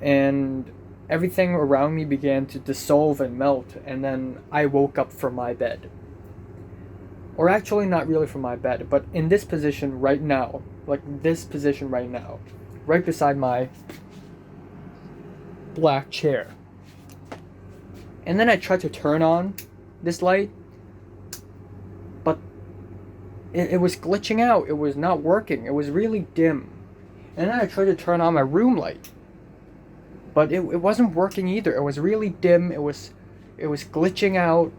and everything around me began to dissolve and melt, and then I woke up from my bed. Or actually, not really from my bed, but in this position right now, like this position right now, right beside my black chair. And then I tried to turn on this light, but it was glitching out. It was not working. It was really dim. And then I tried to turn on my room light, but it wasn't working either. It was really dim. It was glitching out.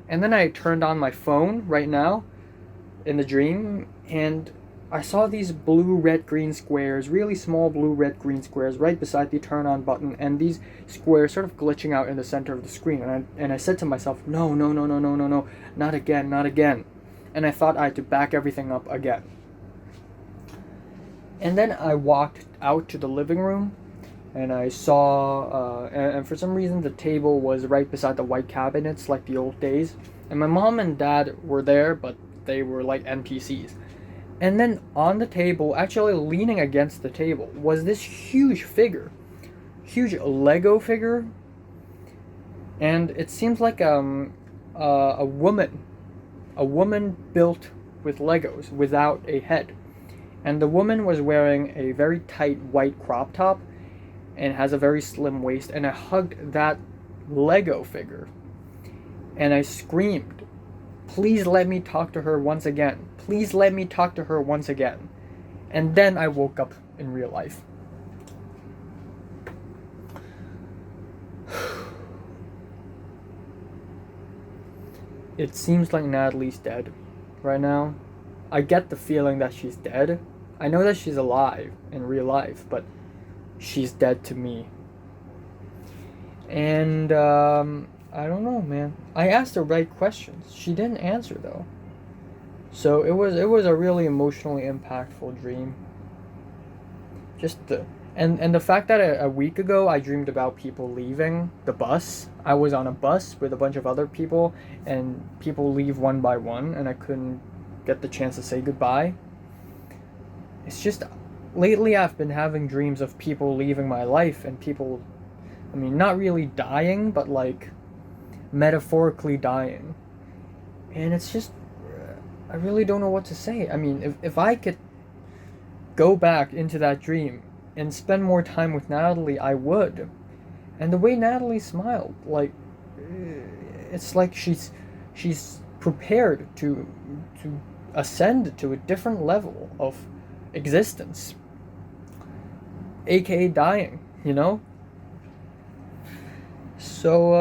And then I turned on my phone right now in the dream, and I saw these blue, red, green squares, really small blue, red, green squares right beside the turn on button, and these squares sort of glitching out in the center of the screen. And I said to myself, no, not again, not again. And I thought I had to back everything up again. And then I walked out to the living room, and I saw, and for some reason the table was right beside the white cabinets like the old days. And my mom and dad were there, but they were like NPCs. And then on the table, actually leaning against the table, was this huge figure. Huge Lego figure. And it seems like a woman. A woman built with Legos without a head. And the woman was wearing a very tight white crop top and has a very slim waist, and I hugged that Lego figure and I screamed, please let me talk to her once again. Please let me talk to her once again. And then I woke up in real life. It seems like Natalie's dead right now. I get the feeling that she's dead. I know that she's alive in real life, but she's dead to me. And I don't know, man. I asked the right questions. She didn't answer though. So it was a really emotionally impactful dream. Just the and the fact that a week ago I dreamed about people leaving the bus. I was on a bus with a bunch of other people, and people leave one by one, and I couldn't get the chance to say goodbye. It's just, lately I've been having dreams of people leaving my life, and people, I mean, not really dying, but like metaphorically dying. And it's just, I really don't know what to say. I mean, if I could go back into that dream and spend more time with Natalie, I would. And the way Natalie smiled, like, it's like she's prepared to ascend to a different level of existence, aka dying, you know? So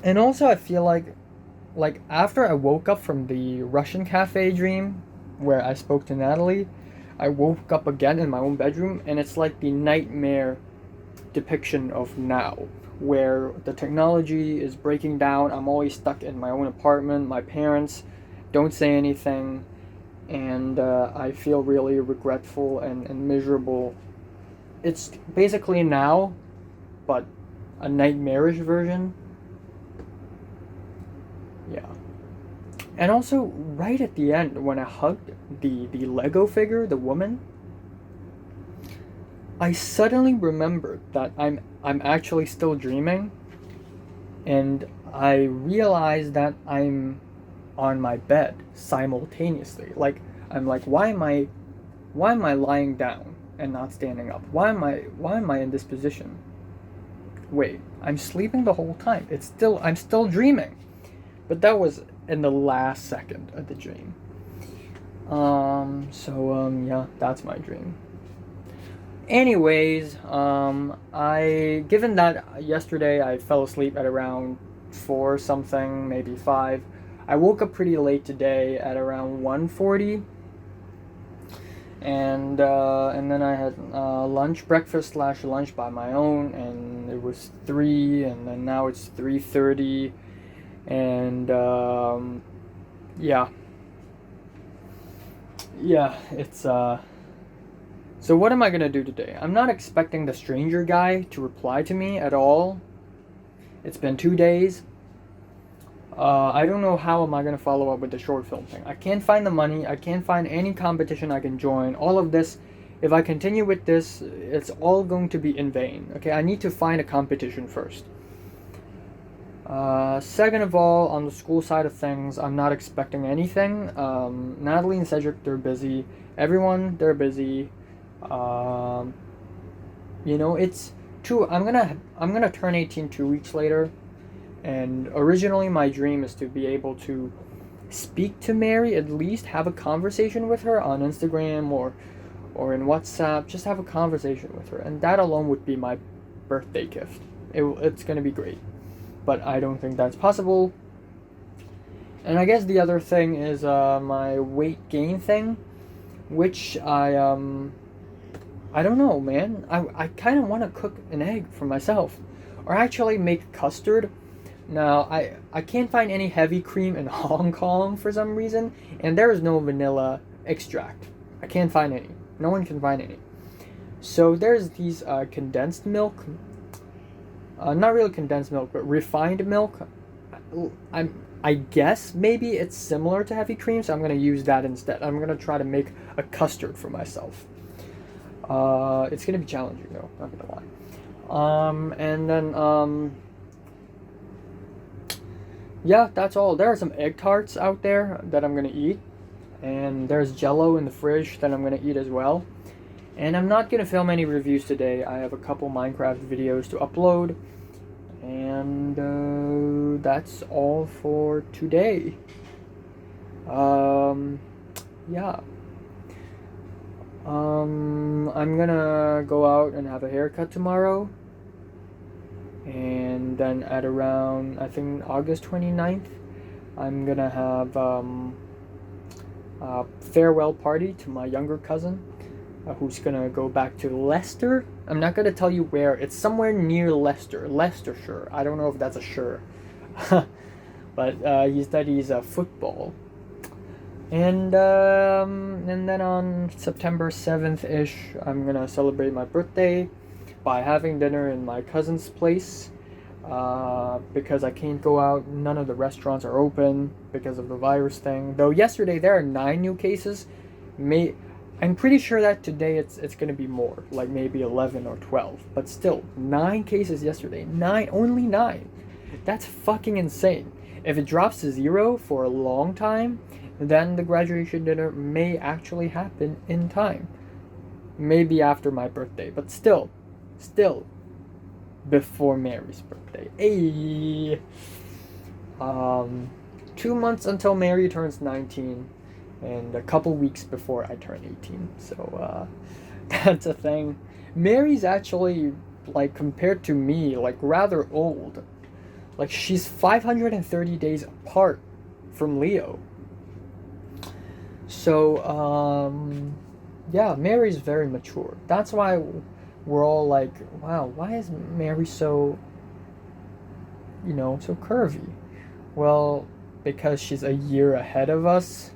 and also I feel like after I woke up from the Russian cafe dream where I spoke to Natalie, I woke up again in my own bedroom, and it's like the nightmare depiction of now, where the technology is breaking down. I'm always stuck in my own apartment. My parents don't say anything, and I feel really regretful and miserable. It's basically now, but a nightmarish version. Yeah. And also, right at the end, when I hugged the Lego figure, the woman, I suddenly remembered that I'm actually still dreaming, and I realized that I'm on my bed simultaneously. Like, I'm like, why am I lying down and not standing up? Why am I in this position? Wait, I'm sleeping the whole time. I'm still dreaming. But that was in the last second of the dream. Yeah, that's my dream. Anyways, given that yesterday I fell asleep at around 4 something, maybe 5, I woke up pretty late today at around 1:40, and then I had breakfast slash lunch by my own, and it was 3, and then now it's 3:30, and yeah, it's So what am I gonna do today? I'm not expecting the stranger guy to reply to me at all. It's been 2 days. I don't know how am I going to follow up with the short film thing. I can't find the money. I can't find any competition I can join. All of this, if I continue with this, it's all going to be in vain. Okay, I need to find a competition first. Second of all, on the school side of things, I'm not expecting anything. Natalie and Cedric, they're busy. Everyone, they're busy. It's true. I'm gonna turn 18 2 weeks later. And originally my dream is to be able to speak to Mary, at least have a conversation with her on Instagram or in WhatsApp, just have a conversation with her. And that alone would be my birthday gift. It's going to be great. But I don't think that's possible. And I guess the other thing is my weight gain thing, which I don't know, man. I kind of want to cook an egg for myself, or actually make custard. Now, I can't find any heavy cream in Hong Kong for some reason, and there is no vanilla extract. I can't find any. No one can find any. So there's these condensed milk. Not really condensed milk, but refined milk. I guess maybe it's similar to heavy cream, so I'm going to use that instead. I'm going to try to make a custard for myself. It's going to be challenging, though. Not going to lie. And then... yeah, that's all. There are some egg tarts out there that I'm going to eat. And there's Jell-O in the fridge that I'm going to eat as well. And I'm not going to film any reviews today. I have a couple Minecraft videos to upload. And that's all for today. Yeah. I'm going to go out and have a haircut tomorrow. And then at around, I think, August 29th, I'm gonna have a farewell party to my younger cousin, who's gonna go back to Leicester. I'm not gonna tell you where. It's somewhere near Leicester, Leicestershire. I don't know if that's a shire. But he studies football. And then on September 7th-ish, I'm gonna celebrate my birthday by having dinner in my cousin's place, because I can't go out. None of the restaurants are open because of the virus thing. Though yesterday there are 9 new cases. I'm pretty sure that today it's going to be more, like maybe 11 or 12. But still, 9 cases yesterday. Only 9. That's fucking insane. If it drops to 0 for a long time, then the graduation dinner may actually happen in time. Maybe after my birthday, but still before Mary's birthday. Hey. 2 months until Mary turns 19, and a couple weeks before I turn 18. So that's a thing. Mary's actually, like, compared to me, like, rather old. Like, she's 530 days apart from Leo. So yeah, Mary's very mature. That's why we're all like, wow, why is Mary so, so curvy? Well, because she's a year ahead of us.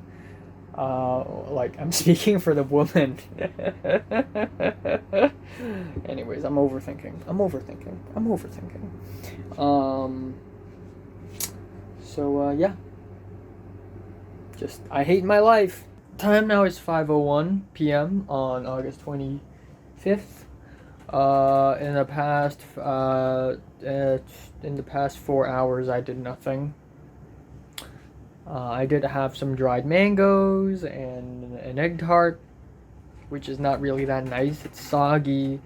Like, I'm speaking for the woman. Anyways, I'm overthinking. So, yeah. I hate my life. Time now is 5:01 p.m. on August 25th. In the past 4 hours, I did nothing. I did have some dried mangoes and an egg tart, which is not really that nice. It's soggy.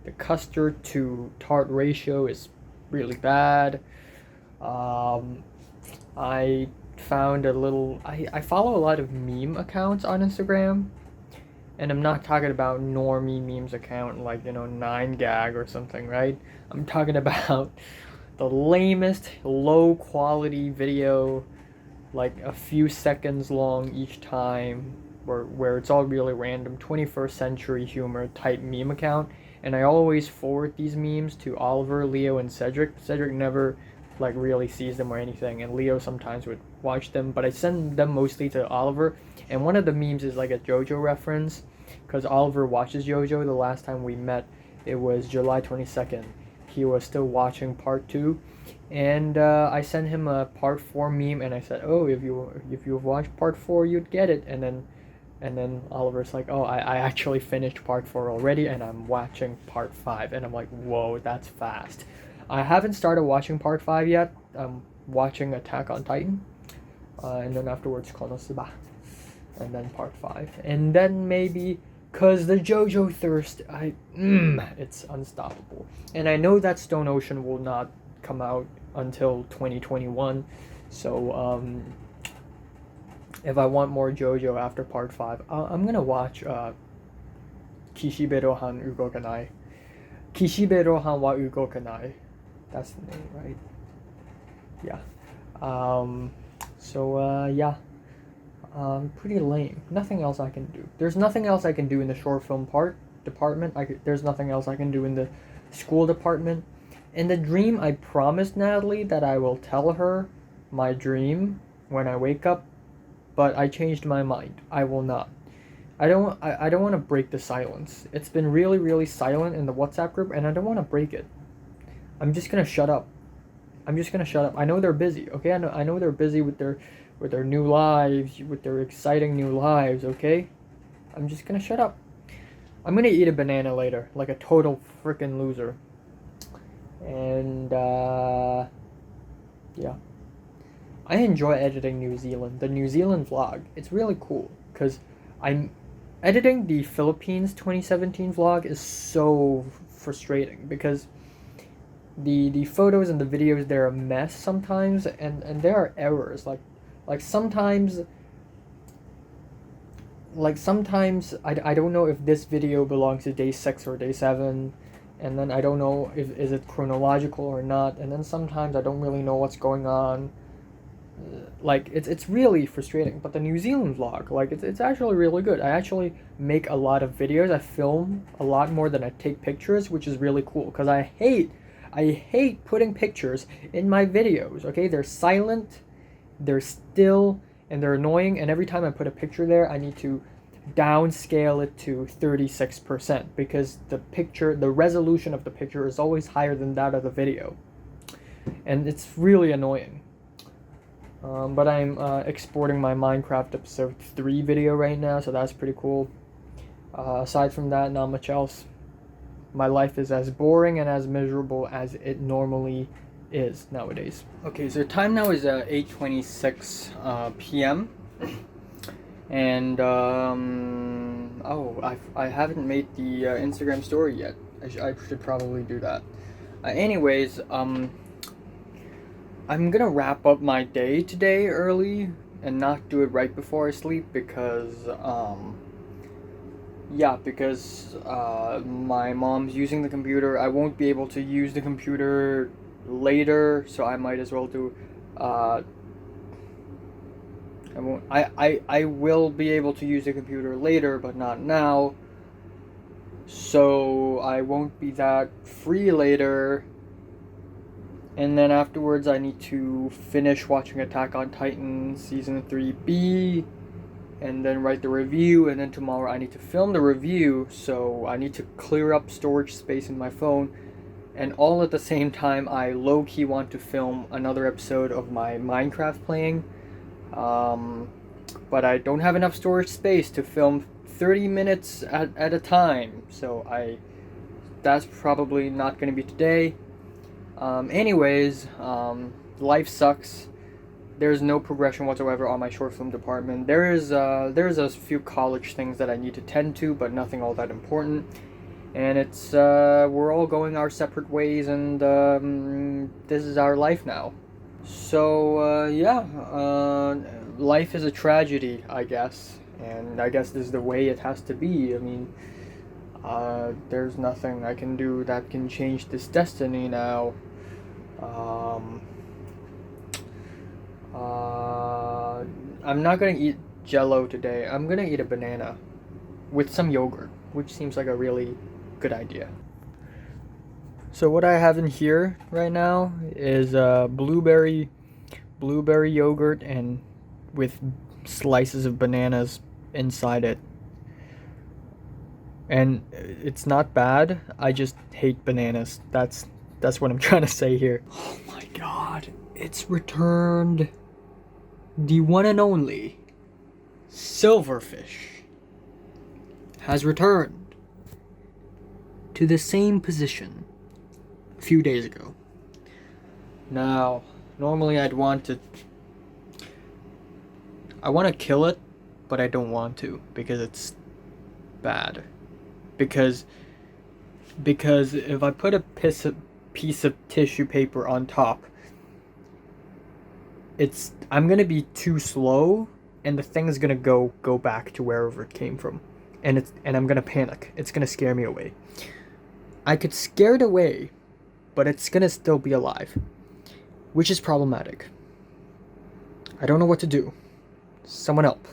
The custard to tart ratio is really bad. I found a little... I follow a lot of meme accounts on Instagram. And I'm not talking about normie memes account like, 9gag or something, right? I'm talking about the lamest, low quality video like a few seconds long each time, where it's all really random 21st century humor type meme account, and I always forward these memes to Oliver, Leo, and Cedric. Cedric never like really sees them or anything, and Leo sometimes would watch them, but I send them mostly to Oliver. And one of the memes is like a JoJo reference, because Oliver watches JoJo. The last time we met, it was July 22nd. He was still watching part 2, and I sent him a part 4 meme, and I said, "Oh, if you've watched part 4, you'd get it." And then Oliver's like, "Oh, I actually finished part 4 already, and I'm watching part 5." And I'm like, "Whoa, that's fast." I haven't started watching part 5 yet. I'm watching Attack on Titan, and then afterwards Konosuba, and then part 5, and then maybe. Cause the JoJo thirst, it's unstoppable. And I know that Stone Ocean will not come out until 2021, so if I want more JoJo after part 5, I'm gonna watch Kishiberohan Ugokanai. Kishiberohan wa Ugokanai. That's the name, right? Yeah. Yeah. Pretty lame. Nothing else I can do. There's nothing else I can do in the short film department. There's nothing else I can do in the school department. In the dream, I promised Natalie that I will tell her my dream when I wake up, but I changed my mind. I will not. I don't want to break the silence. It's been really, really silent in the WhatsApp group, and I don't want to break it. I'm just gonna shut up. I know they're busy. Okay, I know they're busy with their new lives, with their exciting new lives, okay? I'm just gonna shut up. I'm gonna eat a banana later, like a total freaking loser. And, yeah. I enjoy editing the New Zealand vlog. It's really cool, because I'm editing the Philippines 2017 vlog is so frustrating, because the photos and the videos, they're a mess sometimes, and there are errors, like sometimes I don't know if this video belongs to day 6 or day 7, and then I don't know if is it chronological or not, and then sometimes I don't really know what's going on. Like it's really frustrating. But the New Zealand vlog, like it's actually really good. I actually make a lot of videos. I film a lot more than I take pictures, which is really cool, because I hate putting pictures in my videos. Okay, they're silent, they're still, and they're annoying, and every time I put a picture there, I need to downscale it to 36%, because the resolution of the picture is always higher than that of the video, and it's really annoying. But I'm exporting my Minecraft episode 3 video right now, so that's pretty cool. Aside from that, not much else. My life is as boring and as miserable as it normally is nowadays. Okay, so time now is 8:26 p.m. And I haven't made the Instagram story yet. I should probably do that. Anyways, I'm gonna wrap up my day today early and not do it right before I sleep, because my mom's using the computer. I won't be able to use the computer later, so I might as well do I will be able to use the computer later, but not now, so I won't be that free later. And then afterwards I need to finish watching Attack on Titan Season 3B, and then write the review, and then tomorrow I need to film the review, so I need to clear up storage space in my phone. And all at the same time, I low-key want to film another episode of my Minecraft playing, but I don't have enough storage space to film 30 minutes at a time, so that's probably not going to be today. Life sucks. There's no progression whatsoever on my short film department. There's a few college things that I need to tend to, but nothing all that important. And it's we're all going our separate ways, and this is our life now. So life is a tragedy, I guess, and I guess this is the way it has to be. I mean, there's nothing I can do that can change this destiny now. I'm not gonna eat Jello today. I'm gonna eat a banana with some yogurt, which seems like a really good idea. So what I have in here right now is blueberry yogurt and with slices of bananas inside it. And it's not bad. I just hate bananas. That's what I'm trying to say here. Oh my god. It's returned. The one and only silverfish has returned to the same position a few days ago. Now, normally I want to kill it, but I don't want to because it's bad. Because if I put a piece of tissue paper on top, I'm gonna be too slow, and the thing's gonna go back to wherever it came from, and I'm gonna panic. It's gonna scare me away. I could scare it away, but it's gonna still be alive, which is problematic. I don't know what to do. Someone help.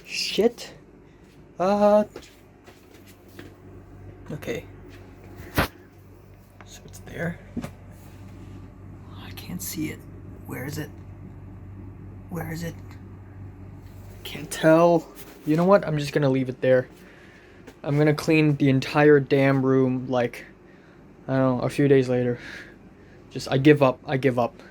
Shit. Okay. So it's there. I can't see it. Where is it? Where is it? Can't tell. You know what? I'm just gonna leave it there. I'm gonna clean the entire damn room like, I don't know, a few days later. I give up.